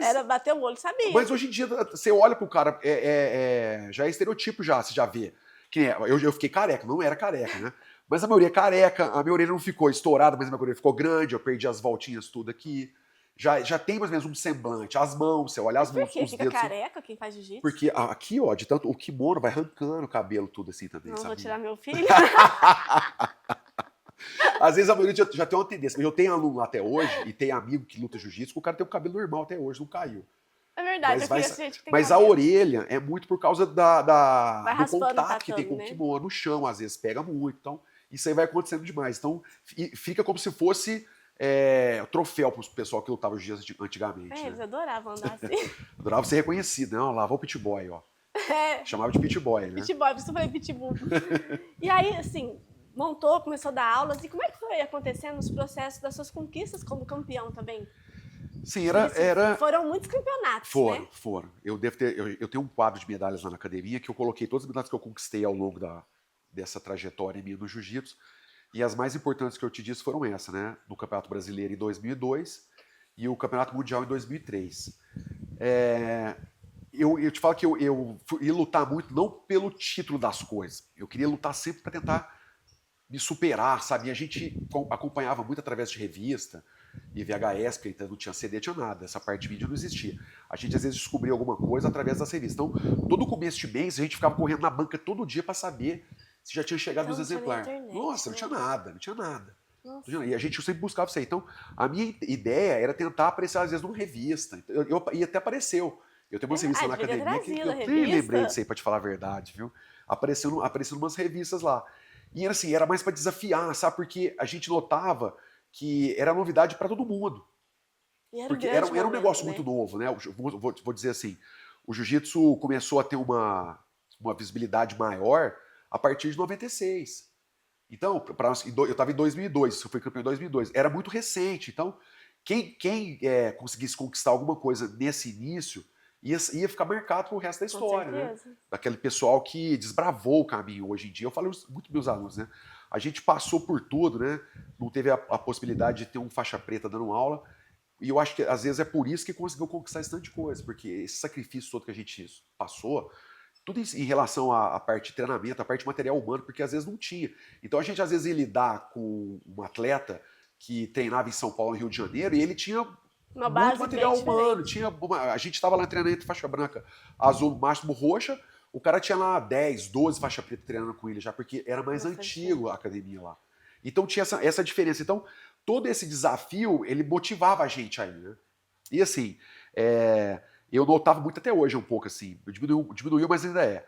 Era bater o olho, sabia. Mas hoje em dia, você olha pro cara, já é estereotipo já, você já vê. Eu fiquei careca, não era careca, né? Mas a maioria é careca, a minha orelha não ficou estourada, mas a minha orelha ficou grande, eu perdi as voltinhas tudo aqui. Já tem mais ou menos um semblante, as mãos, você olha as mãos, os dedos. Por que fica careca quem faz jiu-jitsu? Porque aqui, ó, de tanto o kimono vai arrancando o cabelo tudo assim também, não, sabe? Vou tirar meu filho. Às vezes a maioria já tem uma tendência, mas eu tenho aluno lá até hoje, e tem amigo que luta jiu-jitsu, que o cara tem o cabelo normal até hoje, não caiu. É verdade, mas a orelha é muito por causa do contato que tem com o né? kimono no chão, às vezes pega muito, então isso aí vai acontecendo demais. Então fica como se fosse troféu para o pessoal que lutava os dias antigamente. Eles né? adoravam andar assim. Adorava ser reconhecido, né? Ó, lá vai o pit boy, ó. Chamava de pit boy, né? Pit boy, por isso eu falei pitbull. E aí, assim, começou a dar aulas, e como é que foi acontecendo os processos das suas conquistas como campeão também? Sim, foram muitos campeonatos, né? Foram. Eu tenho um quadro de medalhas lá na academia que eu coloquei todas as medalhas que eu conquistei ao longo dessa trajetória minha no jiu-jitsu. E as mais importantes que eu te disse foram essa, né? No Campeonato Brasileiro em 2002 e o Campeonato Mundial em 2003. Eu te falo que eu ia lutar muito, não pelo título das coisas. Eu queria lutar sempre para tentar me superar, sabe? E a gente acompanhava muito através de revista e VHS, porque ainda não tinha CD, tinha nada. Essa parte de mídia não existia. A gente às vezes descobria alguma coisa através das revistas. Então, todo começo de mês a gente ficava correndo na banca todo dia para saber se já tinha chegado os exemplares. Nossa, não tinha nada, não tinha nada. Nossa. E a gente sempre buscava isso aí. Então, a minha ideia era tentar aparecer às vezes numa revista. E até apareceu. Eu tenho uma revista na academia que eu nem lembrei disso aí, para te falar a verdade, viu? Apareceu umas revistas lá. E assim, era mais para desafiar, sabe? Porque a gente notava que era novidade para todo mundo. Porque era um negócio muito novo, né? Vou dizer assim, o jiu-jitsu começou a ter uma visibilidade maior a partir de 96. Então, eu estava em 2002, eu fui campeão em 2002. Era muito recente. Então, quem conseguisse conquistar alguma coisa nesse início ia ficar marcado pro resto da história, né? Daquele pessoal que desbravou o caminho hoje em dia. Eu falo muito para meus alunos, né? A gente passou por tudo, né? Não teve a possibilidade de ter um faixa preta dando aula. E eu acho que às vezes é por isso que conseguiu conquistar esse tanto de coisa, porque esse sacrifício todo que a gente passou, tudo em relação à parte de treinamento, à parte de material humano, porque às vezes não tinha. Então a gente às vezes ia lidar com um atleta que treinava em São Paulo, no Rio de Janeiro, e ele tinha uma muito base material bem humano. diferente. A gente estava lá treinando entre faixa branca, azul, máximo roxa, o cara tinha lá 10, 12 faixa preta treinando com ele já, porque era mais antigo a academia lá. Então tinha essa diferença. Então, todo esse desafio, ele motivava a gente aí, né? E assim, eu notava muito até hoje um pouco assim, diminuiu, mas ainda é.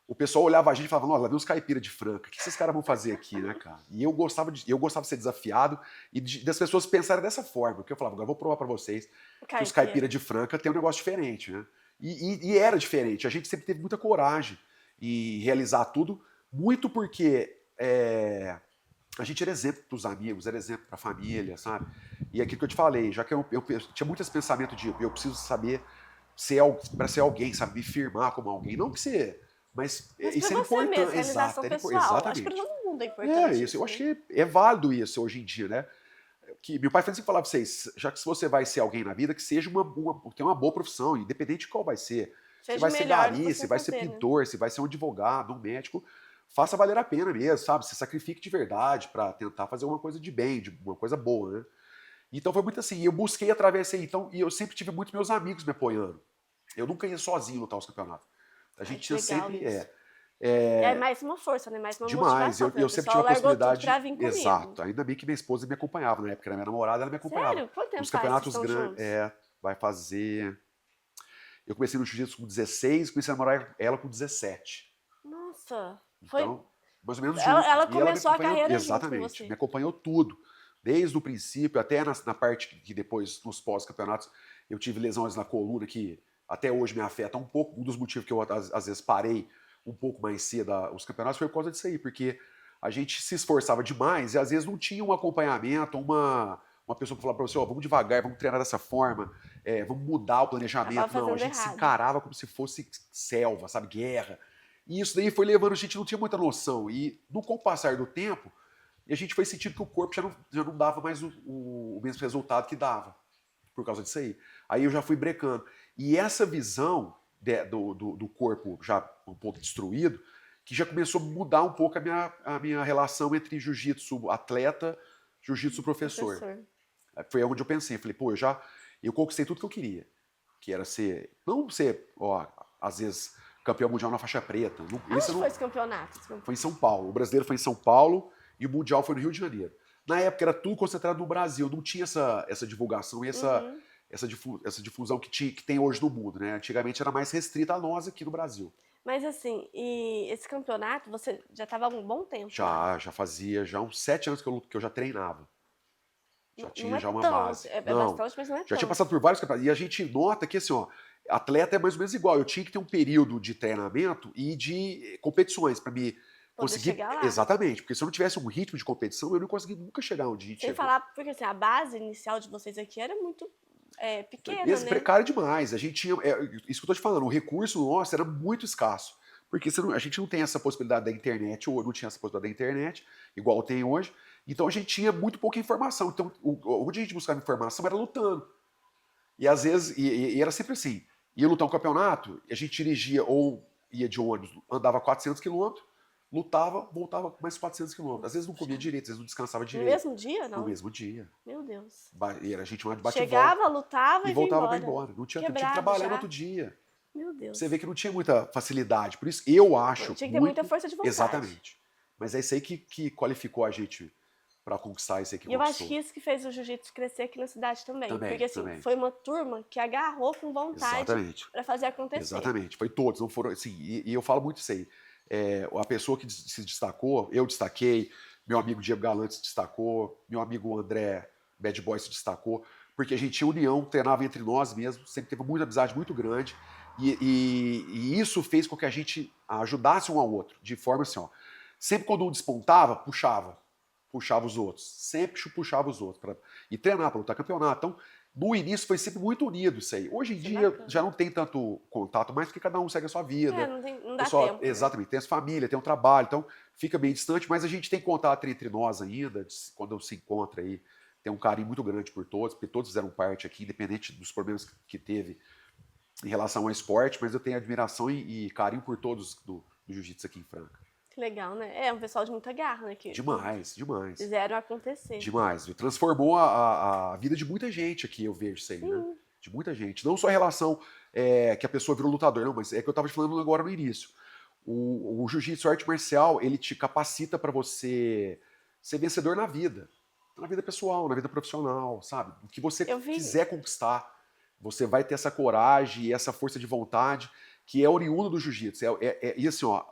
O pessoal olhava a gente e falava, nossa, lá vem uns caipira de Franca, o que esses caras vão fazer aqui, né, cara? E eu gostava de ser desafiado e das pessoas pensarem dessa forma, porque eu falava, agora eu vou provar pra vocês que os caipira de Franca tem um negócio diferente, né? E era diferente, a gente sempre teve muita coragem em realizar tudo, muito porque a gente era exemplo pros amigos, era exemplo pra família, sabe? E aquilo que eu te falei, já que eu tinha muito esse pensamento de eu preciso saber para ser alguém, sabe? Me firmar como alguém, não que você... Mas isso é importante. Mesmo, realização pessoal. Exatamente. Acho que para todo mundo é importante. Isso, eu acho que é válido isso hoje em dia, né? Que meu pai sempre falava pra vocês, já que se você vai ser alguém na vida, que seja tenha uma boa profissão, independente de qual vai ser. Você vai ser gari, você vai ser pintor, você vai ser um advogado, um médico, faça valer a pena mesmo, sabe? Se sacrifique de verdade para tentar fazer uma coisa de bem, uma coisa boa, né? Então foi muito assim, eu busquei através aí, então, e eu sempre tive muito meus amigos me apoiando. Eu nunca ia sozinho lutar os campeonatos. A gente tinha sempre... É mais uma força, né? Mais uma demais. motivação. Eu sempre tive a possibilidade... Pra vir comigo. Exato. Ainda bem que minha esposa me acompanhava. Na época era minha namorada, ela me acompanhava. Sério? Quanto tempo nos campeonatos grandes? Vai fazer... Eu comecei no jiu-jitsu com 16, comecei a namorar ela com 17. Nossa. Então, mais ou menos ela começou a carreira exatamente, junto com você. Me acompanhou tudo. Desde o princípio, até na parte que depois, nos pós-campeonatos, eu tive lesões na coluna que até hoje me afeta um pouco. Um dos motivos que eu, às vezes, parei um pouco mais cedo os campeonatos foi por causa disso aí, porque a gente se esforçava demais e, às vezes, não tinha um acompanhamento, uma pessoa que falava para você, vamos devagar, vamos treinar dessa forma, vamos mudar o planejamento. Não, a gente se encarava como se fosse selva, sabe, guerra. E isso daí foi levando, a gente não tinha muita noção. E, com o passar do tempo, a gente foi sentindo que o corpo já não dava mais o mesmo resultado que dava, por causa disso aí. Aí eu já fui brecando. E essa visão do corpo já um pouco destruído, que já começou a mudar um pouco a minha relação entre jiu-jitsu atleta, jiu-jitsu professor. Foi onde eu pensei, falei, pô, eu conquistei tudo que eu queria, que era não ser, às vezes, campeão mundial na faixa preta. Onde foi esse campeonato? Foi em São Paulo. O brasileiro foi em São Paulo e o mundial foi no Rio de Janeiro. Na época era tudo concentrado no Brasil, não tinha essa divulgação e essa difusão que tem hoje no mundo, né? Antigamente era mais restrita a nós aqui no Brasil. Mas assim, e esse campeonato, você já estava há um bom tempo? Já fazia uns 7 anos que eu já treinava. Já tinha já uma base. Bastante, mas não é já tinha passado por vários campeonatos. E a gente nota que, assim, atleta é mais ou menos igual. Eu tinha que ter um período de treinamento e de competições para me conseguir chegar lá. Exatamente, porque se eu não tivesse um ritmo de competição, eu não conseguia nunca chegar onde a gente chegou. Sem falar, porque assim, a base inicial de vocês aqui era muito pequena, né? Precária demais. A gente tinha, isso que eu tô te falando, o recurso nosso era muito escasso. Porque a gente não tem essa possibilidade da internet, ou não tinha essa possibilidade da internet, igual tem hoje. Então a gente tinha muito pouca informação. Então, onde a gente buscava informação era lutando. E às vezes, e era sempre assim, ia lutar um campeonato, a gente dirigia ou ia de ônibus, andava 400 quilômetros, lutava, voltava mais 400 quilômetros. Às vezes não comia direito, às vezes não descansava direito. No mesmo dia, não? No mesmo dia. Meu Deus. E a gente chamava de bate-volta. Chegava, lutava e voltava para embora. Não tinha tempo de trabalhar no outro dia. Meu Deus. Você vê que não tinha muita facilidade. Por isso, eu acho. Tinha que ter muita força de vontade. Exatamente. Mas é isso aí que qualificou a gente para conquistar isso aí que conquistou. E eu acho que isso que fez o jiu-jitsu crescer aqui na cidade também. Porque assim, foi uma turma que agarrou com vontade para fazer acontecer. Exatamente. Foi todos. Não foram, assim, e eu falo muito isso aí. A pessoa que se destacou, eu destaquei, meu amigo Diego Galante se destacou, meu amigo André Bad Boy se destacou, porque a gente tinha união, treinava entre nós mesmos, sempre teve muita amizade muito grande. E isso fez com que a gente ajudasse um ao outro, de forma assim, Sempre quando um despontava, puxava os outros. Sempre puxava os outros. E treinar para lutar campeonato. Então, no início foi sempre muito unido isso aí. Hoje em dia já não tem tanto contato mais, porque cada um segue a sua vida. Não dá tempo. Exatamente, né? Tem as famílias, tem um trabalho, então fica bem distante, mas a gente tem contato entre nós ainda, quando se encontra aí, tem um carinho muito grande por todos, porque todos fizeram parte aqui, independente dos problemas que teve em relação ao esporte, mas eu tenho admiração e carinho por todos do jiu-jitsu aqui em Franca. Que legal, né? É um pessoal de muita garra, né? Que Demais. fizeram acontecer. Demais. E transformou a vida de muita gente aqui, eu vejo isso aí, né? De muita gente. Não só a relação que a pessoa virou lutador, não, mas é que eu estava te falando agora no início. O jiu-jitsu, a arte marcial, ele te capacita para você ser vencedor na vida pessoal, na vida profissional, sabe? O que você quiser conquistar, você vai ter essa coragem e essa força de vontade que é oriundo do jiu-jitsu. E assim, ó,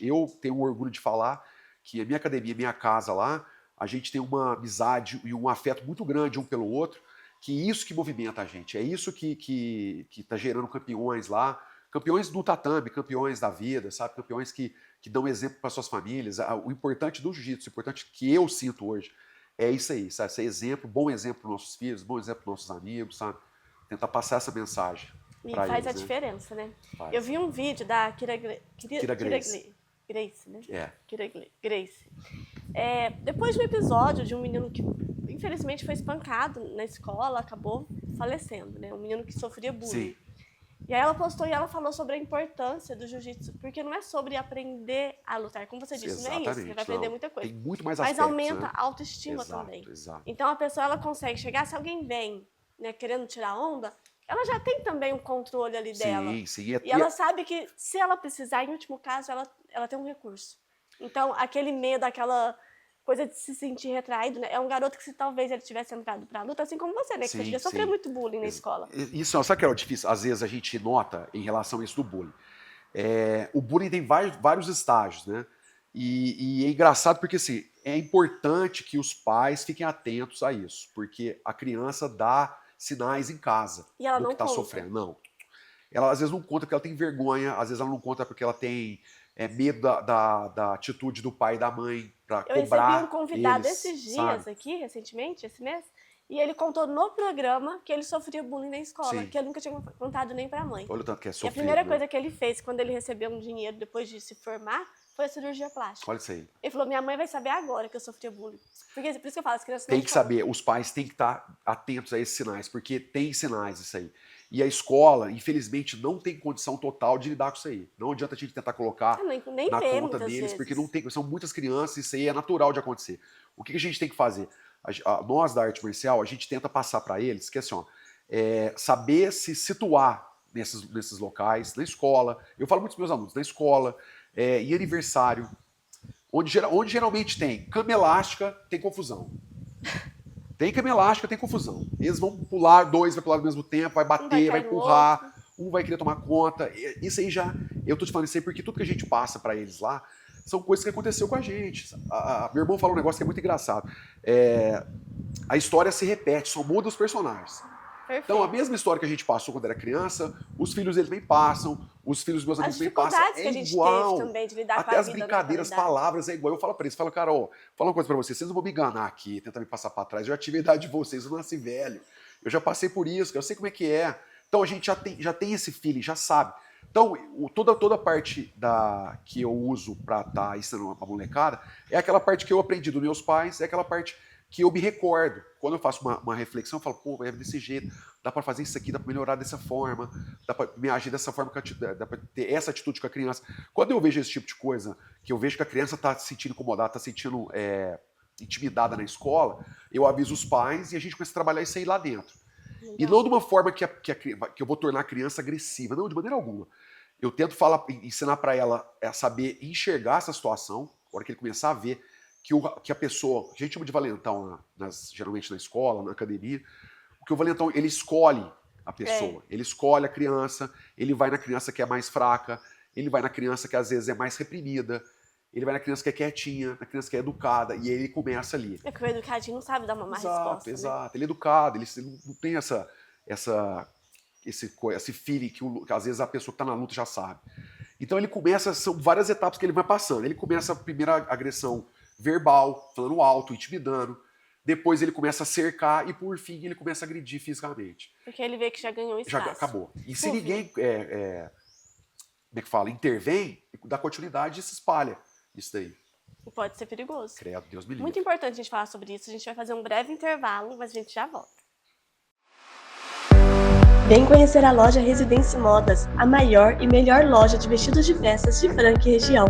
eu tenho um orgulho de falar que a minha academia, a minha casa lá, a gente tem uma amizade e um afeto muito grande um pelo outro, que isso que movimenta a gente, é isso que tá gerando campeões lá, campeões do tatame, campeões da vida, sabe? Campeões que dão exemplo para suas famílias. O importante do jiu-jitsu, o importante que eu sinto hoje, é isso aí, sabe? Ser exemplo, bom exemplo para nossos filhos, bom exemplo para nossos amigos, sabe? Tentar passar essa mensagem. E faz eles, a né? diferença, né? Faz. Eu vi um vídeo da Kira Grace. Grace, né? Kira Grace. Depois de um episódio de um menino que, infelizmente, foi espancado na escola, acabou falecendo, né? Um menino que sofria bullying. Sim. E aí ela postou e ela falou sobre a importância do jiu-jitsu, porque não é sobre aprender a lutar, como você disse, não é isso, você vai aprender muita coisa. Tem muito mais mas aspectos, aumenta né? a autoestima Exato, também. Exato. Então a pessoa ela consegue chegar, se alguém vem, né, querendo tirar onda, ela já tem também um controle ali dela. Sim. E ela sabe que se ela precisar, em último caso, ela tem um recurso. Então aquele medo, aquela coisa de se sentir retraído, né? É um garoto que se talvez ele tivesse entrado pra luta, assim como você, né? Que você devia sofrer muito bullying na escola. Isso, sabe o que era difícil? Às vezes a gente nota em relação a isso do bullying. O bullying tem vários estágios, né? E é engraçado porque, assim, é importante que os pais fiquem atentos a isso, porque a criança dá sinais em casa E ela do não que está conta. sofrendo. Não. Ela às vezes não conta porque ela tem vergonha, às vezes ela não conta porque ela tem medo da atitude do pai e da mãe para cobrar. Eu recebi um convidado eles, esses dias sabe? aqui, recentemente, esse mês, e ele contou no programa que ele sofria bullying na escola, Sim. que ele nunca tinha contado nem pra mãe. Olha o tanto que é E a sofrido. primeira né? coisa que ele fez quando ele recebeu um dinheiro depois de se formar foi a cirurgia plástica. Olha isso aí. Ele falou, minha mãe vai saber agora que eu sofria bullying. Por isso que eu falo, as crianças Tem não que falam. saber, os pais têm que estar atentos a esses sinais, porque tem sinais isso aí. E a escola, infelizmente, não tem condição total de lidar com isso aí. Não adianta a gente tentar colocar Nem na vê conta muitas deles, vezes. porque não tem, são muitas crianças, isso aí é natural de acontecer. O que a gente tem que fazer? Nós da arte marcial, a gente tenta passar para eles que assim, ó, saber se situar nesses locais, na escola. Eu falo muito para os meus alunos, na escola, em aniversário, onde geralmente tem cama elástica, tem confusão. Tem cama elástica, tem confusão. Eles vão pular, dois vai pular ao mesmo tempo, vai bater, vai empurrar, um vai querer tomar conta. Isso aí já, eu tô te falando isso aí porque tudo que a gente passa para eles lá são coisas que aconteceu com a gente. Meu irmão falou um negócio que é muito engraçado. A história se repete, só muda os personagens. Perfeito. Então, a mesma história que a gente passou quando era criança, os filhos deles também passam, os filhos dos meus amigos também passam. As dificuldades que a gente igual. teve também de lidar Até com a as vida, brincadeiras, né, palavras é igual. Eu falo pra eles, cara, ó, fala uma coisa pra vocês não vão me enganar aqui, tentar me passar pra trás. Eu já tive a idade de vocês, eu nasci velho. Eu já passei por isso, eu sei como é que é. Então a gente já tem esse feeling, já sabe. Então, toda a parte que eu uso pra estar ensinando a molecada é aquela parte que eu aprendi dos meus pais, é aquela parte que eu me recordo. Quando eu faço uma reflexão, eu falo, pô, é desse jeito, dá pra fazer isso aqui, dá pra melhorar dessa forma, dá pra me agir dessa forma, dá pra ter essa atitude com a criança. Quando eu vejo esse tipo de coisa, que eu vejo que a criança tá se sentindo incomodada, tá se sentindo intimidada na escola, eu aviso os pais e a gente começa a trabalhar isso aí lá dentro. Legal. E não de uma forma que eu vou tornar a criança agressiva, não, de maneira alguma. Eu tento ensinar pra ela a saber enxergar essa situação, na hora que ele começar a ver que a pessoa, a gente chama de valentão geralmente na escola, na academia, que o valentão, ele escolhe a pessoa, ele escolhe a criança, ele vai na criança que é mais fraca, ele vai na criança que às vezes é mais reprimida, ele vai na criança que é quietinha, na criança que é educada, e aí ele começa ali. É que o educadinho não sabe dar uma má resposta. Exato, né? ele é educado, ele não tem esse feeling que às vezes a pessoa que está na luta já sabe. Então ele começa, são várias etapas que ele vai passando. Ele começa a primeira agressão verbal, falando alto, intimidando. Depois ele começa a cercar e, por fim, ele começa a agredir fisicamente. Porque ele vê que já ganhou espaço. Já acabou. E se ninguém, como é que fala, intervém, dá continuidade e se espalha isso daí. E pode ser perigoso. Credo, Deus me livre. Muito importante a gente falar sobre isso. A gente vai fazer um breve intervalo, mas a gente já volta. Vem conhecer a loja Residência Modas, a maior e melhor loja de vestidos de festas de Franca e região.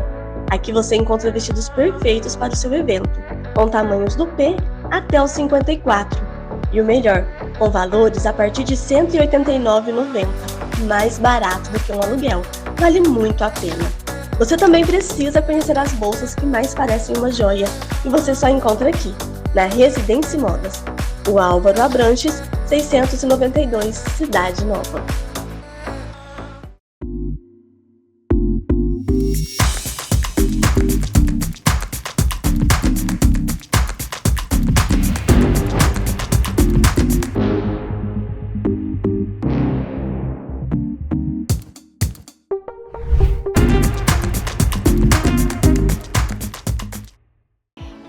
Aqui você encontra vestidos perfeitos para o seu evento, com tamanhos do P até o 54. E o melhor, com valores a partir de R$ 189,90. Mais barato do que um aluguel. Vale muito a pena. Você também precisa conhecer as bolsas que mais parecem uma joia. E você só encontra aqui, na Residência Modas. O Álvaro Abranches, 692, Cidade Nova.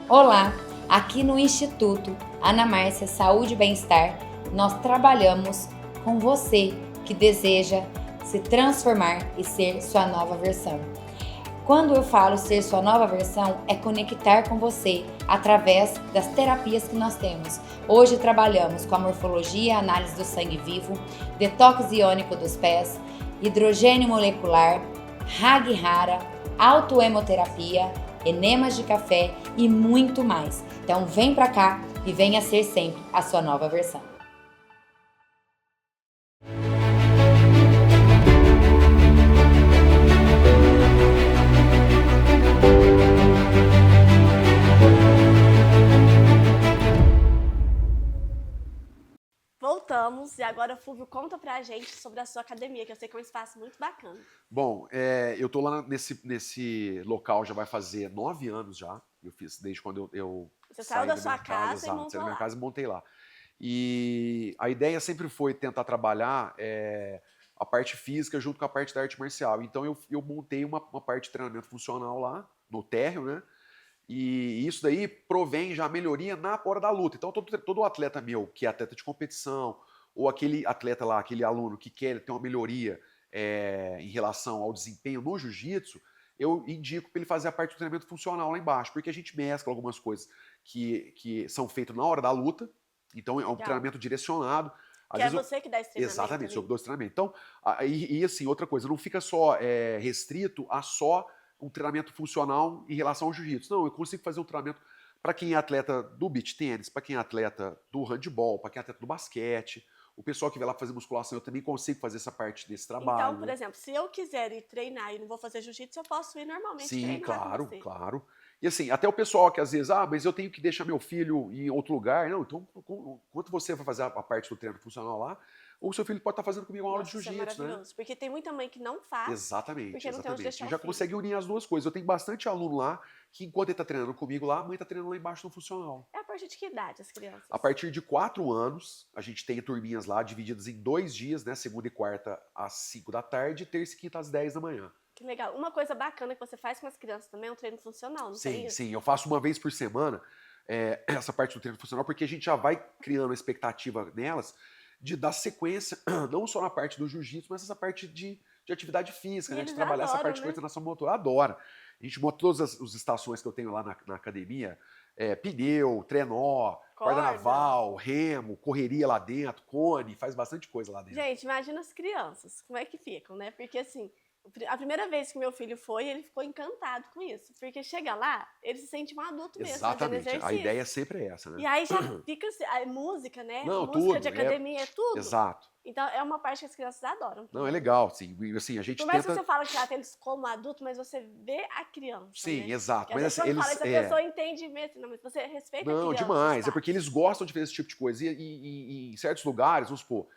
Olá, aqui no Instituto Ana Márcia Saúde e Bem-Estar, nós trabalhamos com você que deseja se transformar e ser sua nova versão. Quando eu falo ser sua nova versão, é conectar com você através das terapias que nós temos. Hoje trabalhamos com a morfologia, análise do sangue vivo, detox iônico dos pés, hidrogênio molecular, Hag Hara, autoemoterapia, enemas de café e muito mais. Então vem pra cá e venha ser sempre a sua nova versão. Voltamos e agora o Fulvio conta pra gente sobre a sua academia, que eu sei que é um espaço muito bacana. Bom, eu tô lá nesse local já vai fazer 9 anos já. Eu fiz desde quando eu Você saí saiu da minha sua casa e exato, montou saí da minha lá. casa e montei lá. E a ideia sempre foi tentar trabalhar a parte física junto com a parte da arte marcial. Então eu montei uma parte de treinamento funcional lá, no térreo, né? E isso daí provém já melhoria na hora da luta. Então todo atleta meu, que é atleta de competição, ou aquele atleta lá, aquele aluno que quer ter uma melhoria em relação ao desempenho no jiu-jitsu, eu indico para ele fazer a parte do treinamento funcional lá embaixo, porque a gente mescla algumas coisas que são feitas na hora da luta, então é um Legal. treinamento direcionado. Às Que é vezes você que dá esse treinamento. Exatamente, também. sobre dois treinamentos. Então, assim, outra coisa, não fica só restrito a só um treinamento funcional em relação ao jiu-jitsu. Não, eu consigo fazer um treinamento para quem é atleta do beach tênis, para quem é atleta do handebol, para quem é atleta do basquete. O pessoal que vai lá fazer musculação, eu também consigo fazer essa parte desse trabalho. Então, por exemplo, se eu quiser ir treinar e não vou fazer jiu-jitsu, eu posso ir normalmente Sim, treinar claro, com você. claro. E assim, até o pessoal que às vezes, mas eu tenho que deixar meu filho em outro lugar. Não, então, enquanto você vai fazer a parte do treino funcional lá, o seu filho pode estar fazendo comigo uma aula de Nossa, isso é jiu-jitsu, né? maravilhoso. Porque tem muita mãe que não faz. Exatamente, porque não tem onde exatamente. deixar E o já filho. consegue unir as duas coisas. Eu tenho bastante aluno lá que, enquanto ele está treinando comigo lá, a mãe está treinando lá embaixo no funcional. É a partir de que idade as crianças? A partir de 4 anos, a gente tem turminhas lá divididas em 2 dias, né? Segunda e quarta às 5 da tarde, terça e quinta às 10 da manhã. Que legal. Uma coisa bacana que você faz com as crianças também é um treino funcional, não tem Sim, isso? sim. Eu faço uma vez por semana essa parte do treino funcional, porque a gente já vai criando a expectativa nelas de dar sequência, não só na parte do jiu-jitsu, mas essa parte de atividade física, E né? De eles trabalhar essa adoram, parte de né? coordenação motora. Adora. A gente monta todas as estações que eu tenho lá na academia, pneu, trenó, corda Corda. naval, remo, correria lá dentro, cone, faz bastante coisa lá dentro. Gente, imagina as crianças, como é que ficam, né? Porque assim, a primeira vez que meu filho foi, ele ficou encantado com isso. Porque chega lá, ele se sente um adulto mesmo, fazendo Exatamente. exercício. A ideia é sempre essa, né? E aí já fica assim, a música, né? Não, música tudo, de academia é tudo. Exato. Então é uma parte que as crianças adoram. Não, é legal, sim. E, assim, a gente Por mais que tenta... você fala que trata eles como adulto, mas você vê a criança. Sim, né? exato. Porque às Mas vezes assim, quando fala eles... isso, a pessoa entende mesmo. Não, mas você respeita a Não, criança. demais. sabe? É porque eles gostam de fazer esse tipo de coisa. E em certos lugares, vamos supor,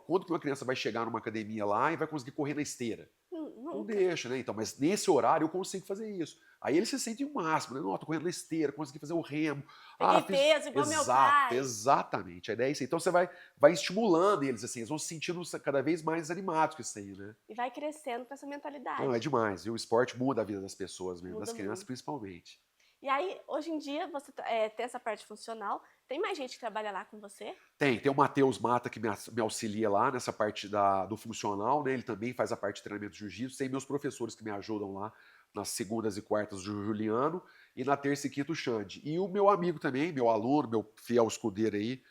quando que uma criança vai chegar numa academia lá e vai conseguir correr na esteira? Não Não deixa, né? Então, mas nesse horário eu consigo fazer isso. Aí eles se sentem o máximo, né? Não, tô correndo na esteira, consegui fazer o remo. Peguei peso, igual meu pai. Exatamente, a ideia é isso. Então você vai estimulando eles, assim, eles vão se sentindo cada vez mais animados com isso aí, né? E vai crescendo com essa mentalidade. Não, é demais. E o esporte muda a vida das pessoas mesmo, Muda das crianças muito. principalmente. E aí, hoje em dia, você tem essa parte funcional. Tem mais gente que trabalha lá com você? Tem o Matheus Mata que me auxilia lá nessa parte do funcional, né? Ele também faz a parte de treinamento de jiu-jitsu. Tem meus professores que me ajudam lá nas segundas e quartas do Juliano e na terça e quinta o Xande. E o meu amigo também, meu aluno, meu fiel escudeiro aí,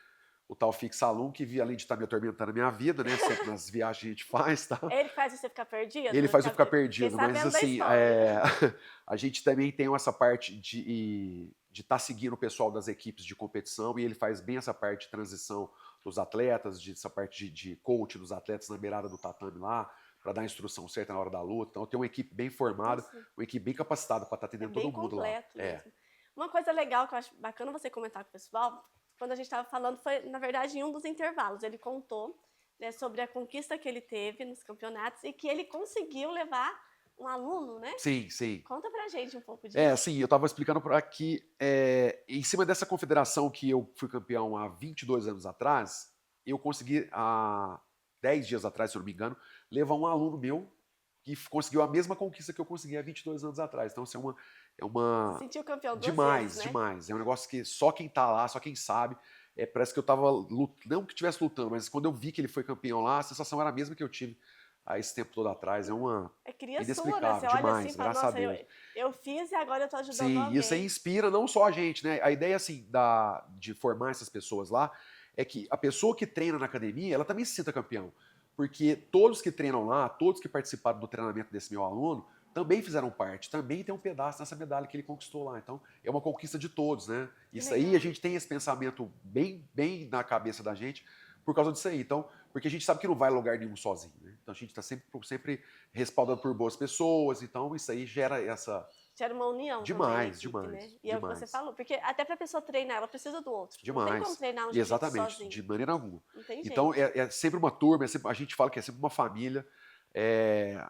o Taufik Salum, que além de estar me atormentando a minha vida, né? Sempre nas viagens que a gente faz, tá? Ele faz você ficar perdido? Ele faz eu ficar perdido, Fiquei mas sabendo da assim, história. a gente também tem essa parte de estar seguindo o pessoal das equipes de competição e ele faz bem essa parte de transição dos atletas, essa parte de coach dos atletas na beirada do tatame lá, para dar a instrução certa na hora da luta. Então tem uma equipe bem formada, Nossa. uma equipe bem capacitada para estar atendendo todo mundo lá. Bem completo mesmo. Uma coisa legal que eu acho bacana você comentar com o pessoal, quando a gente estava falando, foi, na verdade, em um dos intervalos. Ele contou, né, sobre a conquista que ele teve nos campeonatos e que ele conseguiu levar um aluno, né? Sim, sim. Conta pra gente um pouco disso. Sim, eu estava explicando por aqui, em cima dessa confederação que eu fui campeão há 22 anos atrás, eu consegui, há 10 dias atrás, se eu não me engano, levar um aluno meu que conseguiu a mesma conquista que eu consegui há 22 anos atrás. Então, isso é uma... Sentiu campeão duas Demais, vezes, né? demais. É um negócio que só quem tá lá, só quem sabe, parece que eu tava lutando, não que estivesse lutando, mas quando eu vi que ele foi campeão lá, a sensação era a mesma que eu tive há esse tempo todo atrás. É uma... É criança, inexplicável, você olha demais, assim e fala, graças a nossa, Deus. eu fiz e agora eu tô ajudando Sim, alguém. isso aí inspira não só a gente, né? A ideia, assim, de formar essas pessoas lá é que a pessoa que treina na academia, ela também se sinta campeão. Porque todos que treinam lá, todos que participaram do treinamento desse meu aluno, também fizeram parte, também tem um pedaço nessa medalha que ele conquistou lá. Então, é uma conquista de todos, né? Isso aí, a gente tem esse pensamento bem, bem na cabeça da gente por causa disso aí. Então, porque a gente sabe que não vai a lugar nenhum sozinho, né? Então, a gente está sempre respaldado por boas pessoas, então isso aí gera essa... Gera uma união demais, também, demais, né? E é o que você falou, porque até pra pessoa treinar, ela precisa do outro. Demais. Não tem como treinar um jiu-jitsu Exatamente, sozinho. de maneira alguma. Não tem jeito. Então, é sempre uma turma, a gente fala que é sempre uma família.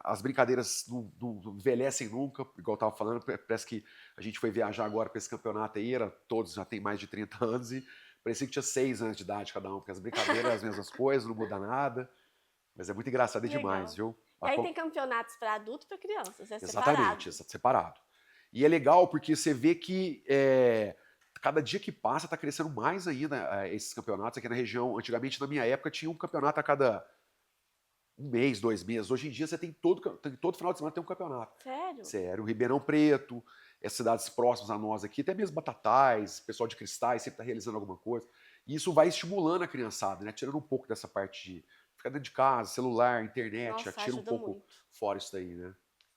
As brincadeiras não envelhecem nunca, igual eu estava falando, parece que a gente foi viajar agora para esse campeonato aí, todos já têm mais de 30 anos e parecia que tinha 6 anos de idade cada um, porque as brincadeiras, as mesmas coisas, não muda nada, mas é muito engraçado e demais, viu? E aí tem campeonatos para adulto e para crianças, é Exatamente, separado. separado. E é legal porque você vê que cada dia que passa está crescendo mais ainda esses campeonatos aqui na região. Antigamente, na minha época, tinha um campeonato a cada 1 mês, 2 meses. Hoje em dia, você tem todo final de semana tem um campeonato. Sério? Sério. Ribeirão Preto, as cidades próximas a nós aqui, até mesmo Batatais, pessoal de Cristais sempre está realizando alguma coisa. E isso vai estimulando a criançada, né? Tirando um pouco dessa parte de ficar dentro de casa, celular, internet, Nossa, tira um pouco muito. fora isso daí, né?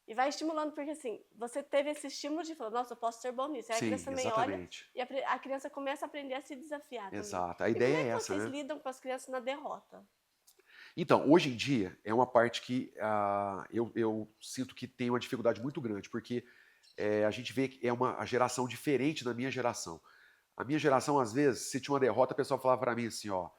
E vai estimulando, porque assim, você teve esse estímulo de falar, nossa, eu posso ser bom nisso. Aí Sim, a criança também exatamente. olha e a criança começa a aprender a se desafiar também. Exato, a ideia é essa, Como é que vocês né? lidam com as crianças na derrota? Então, hoje em dia, é uma parte que eu sinto que tem uma dificuldade muito grande, porque a gente vê que é uma geração diferente da minha geração. A minha geração, às vezes, se tinha uma derrota, o pessoal falava para mim assim, ó,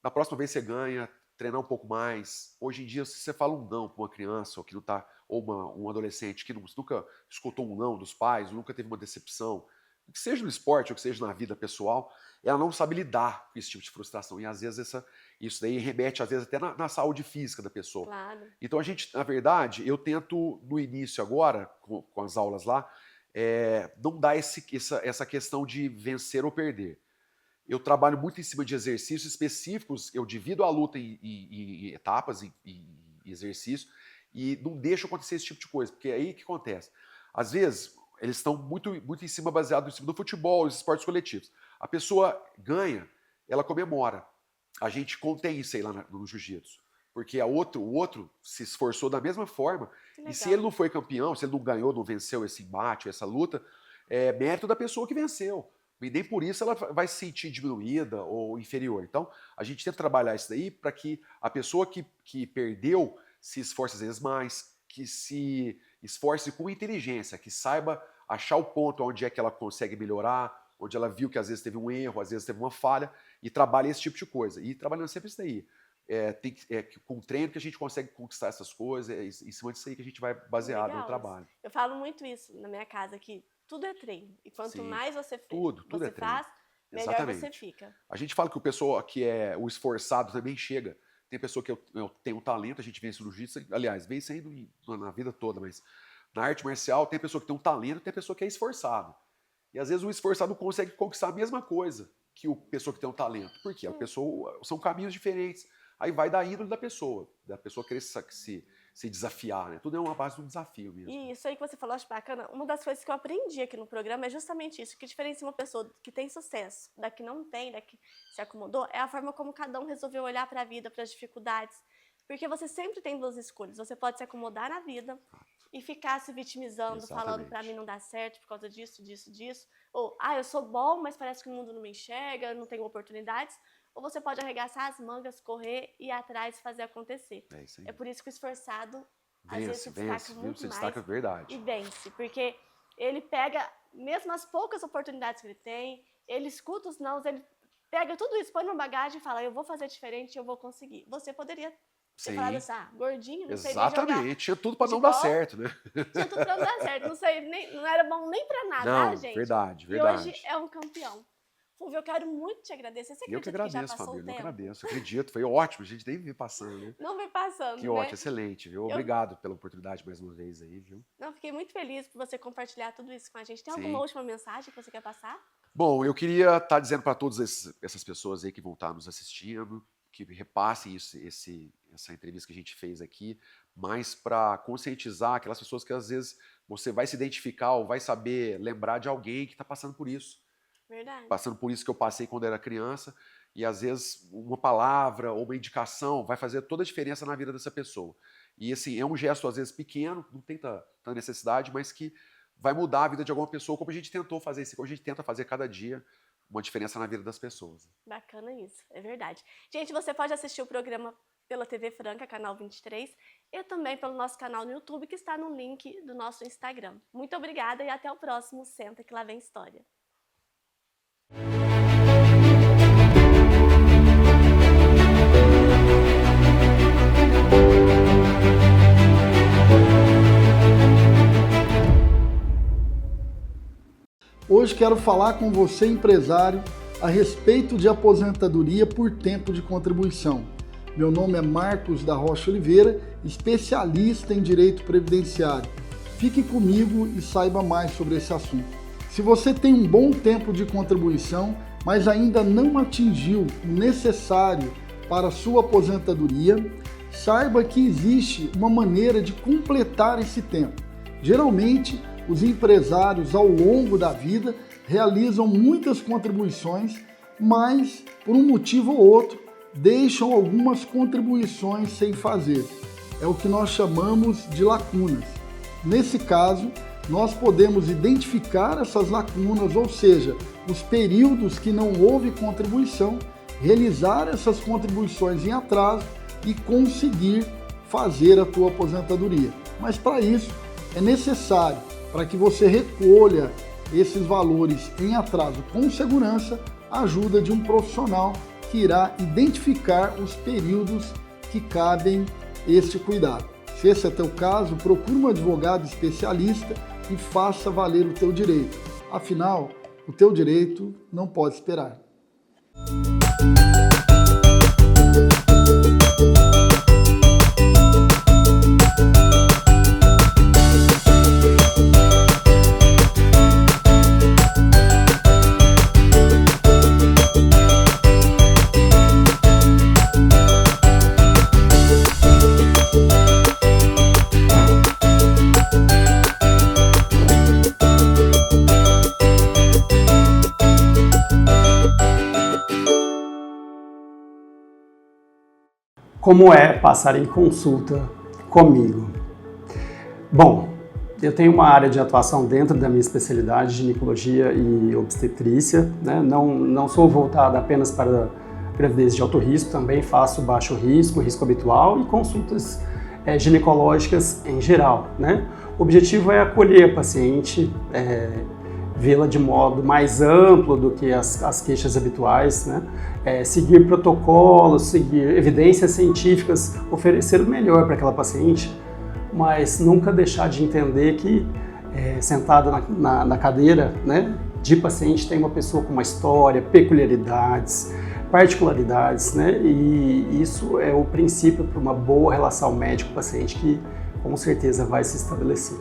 na próxima vez você ganha, treinar um pouco mais. Hoje em dia, se você fala um não para uma criança, ou que não tá, ou um adolescente que nunca escutou um não dos pais, nunca teve uma decepção, que seja no esporte ou que seja na vida pessoal, ela não sabe lidar com esse tipo de frustração. E às vezes isso daí remete, às vezes, até na saúde física da pessoa. Claro. Então a gente, na verdade, eu tento, no início agora, com as aulas lá, não dar essa questão de vencer ou perder. Eu trabalho muito em cima de exercícios específicos, eu divido a luta em etapas, em exercícios, e não deixo acontecer esse tipo de coisa, porque é aí que acontece. Às vezes, eles estão muito em cima, baseado em cima do futebol, dos esportes coletivos. A pessoa ganha, ela comemora. A gente contém isso aí lá no jiu-jitsu. Porque o outro se esforçou da mesma forma, e se ele não foi campeão, se ele não ganhou, não venceu esse embate, essa luta, é mérito da pessoa que venceu. E nem por isso ela vai se sentir diminuída ou inferior. Então, a gente tenta trabalhar isso daí para que a pessoa que perdeu se esforce às vezes mais, que se esforce com inteligência, que saiba achar o ponto onde é que ela consegue melhorar, onde ela viu que às vezes teve um erro, às vezes teve uma falha, e trabalha esse tipo de coisa. E trabalhando sempre isso daí. com o treino que a gente consegue conquistar essas coisas, em cima disso aí que a gente vai baseado Legal. no trabalho. Eu falo muito isso na minha casa, que tudo é treino. E quanto Sim, mais você tudo é treino. faz, melhor Exatamente. você fica. A gente fala que o pessoa que é o esforçado também chega. Tem pessoa que tem um talento, a gente vê isso no jiu-jitsu, aliás, vem sendo na vida toda, mas na arte marcial tem pessoa que tem um talento, tem pessoa que é esforçado. E às vezes o esforçado consegue conquistar a mesma coisa que a pessoa que tem um talento. Por quê? A pessoa, são caminhos diferentes. Aí vai da índole da pessoa querer se desafiar, né? Tudo é uma base de um desafio mesmo. E isso aí que você falou, acho bacana. Uma das coisas que eu aprendi aqui no programa é justamente isso. O que diferencia uma pessoa que tem sucesso da que não tem, da que se acomodou, é a forma como cada um resolveu olhar para a vida, para as dificuldades. Porque você sempre tem duas escolhas. Você pode se acomodar na vida e ficar se vitimizando, Exatamente. falando para mim não dá certo por causa disso, disso, disso. Ou, eu sou bom, mas parece que o mundo não me enxerga, eu não tenho oportunidades. Ou você pode arregaçar as mangas, correr, ir atrás e fazer acontecer. É isso aí. É por isso que o esforçado às Vence, vezes se destaca vence, muito se mais destaca verdade. e vence. Porque ele pega, mesmo as poucas oportunidades que ele tem, ele escuta os nãos, ele pega tudo isso, põe numa bagagem e fala, eu vou fazer diferente, eu vou conseguir. Você poderia ter falado assim, gordinho, não sei nem jogar. Exatamente, tinha tudo pra não dar certo, né? Tinha tudo pra não dar certo, não era bom nem pra nada, Não, gente? verdade. E hoje é um campeão. Fulvio, eu quero muito te agradecer. Você acredita Eu que agradeço, já passou família, o tempo? eu agradeço. Acredito, foi ótimo, a gente nem viu passando, né? Não vem passando, Que né? ótimo, excelente, viu? Obrigado pela oportunidade mais uma vez aí, viu? Não, fiquei muito feliz por você compartilhar tudo isso com a gente. Tem Sim. alguma última mensagem que você quer passar? Bom, eu queria estar dizendo para todas essas pessoas aí que vão estar nos assistindo, que repassem essa entrevista que a gente fez aqui, mas para conscientizar aquelas pessoas que às vezes você vai se identificar ou vai saber lembrar de alguém que está passando por isso. Verdade. Passando por isso que eu passei quando era criança, e às vezes uma palavra ou uma indicação vai fazer toda a diferença na vida dessa pessoa. E assim, é um gesto às vezes pequeno, não tem tanta necessidade, mas que vai mudar a vida de alguma pessoa, como a gente tentou fazer isso, como a gente tenta fazer cada dia uma diferença na vida das pessoas. Bacana isso, é verdade. Gente, você pode assistir o programa pela TV Franca, canal 23, e também pelo nosso canal no YouTube, que está no link do nosso Instagram. Muito obrigada e até o próximo Senta que lá vem história. Hoje quero falar com você, empresário, a respeito de aposentadoria por tempo de contribuição. Meu nome é Marcos da Rocha Oliveira, especialista em direito previdenciário. Fique comigo e saiba mais sobre esse assunto. Se você tem um bom tempo de contribuição, mas ainda não atingiu o necessário para a sua aposentadoria, saiba que existe uma maneira de completar esse tempo. Geralmente, os empresários ao longo da vida realizam muitas contribuições, mas por um motivo ou outro deixam algumas contribuições sem fazer. É o que nós chamamos de lacunas. Nesse caso, nós podemos identificar essas lacunas, ou seja, os períodos que não houve contribuição, realizar essas contribuições em atraso e conseguir fazer a tua aposentadoria. Mas para isso é necessário, para que você recolha esses valores em atraso com segurança, a ajuda de um profissional que irá identificar os períodos que cabem este cuidado. Se esse é teu caso, procure um advogado especialista e faça valer o teu direito. Afinal, o teu direito não pode esperar. Como é passar em consulta comigo? Bom, eu tenho uma área de atuação dentro da minha especialidade, ginecologia e obstetrícia, né? Não sou voltada apenas para gravidez de alto risco, também faço baixo risco, risco habitual e consultas ginecológicas em geral, né? O objetivo é acolher a paciente, vê-la de modo mais amplo do que as queixas habituais, né? Seguir protocolos, seguir evidências científicas, oferecer o melhor para aquela paciente, mas nunca deixar de entender que sentada na cadeira, né, de paciente tem uma pessoa com uma história, peculiaridades, particularidades, né? E isso é o princípio para uma boa relação médico-paciente que com certeza vai se estabelecer.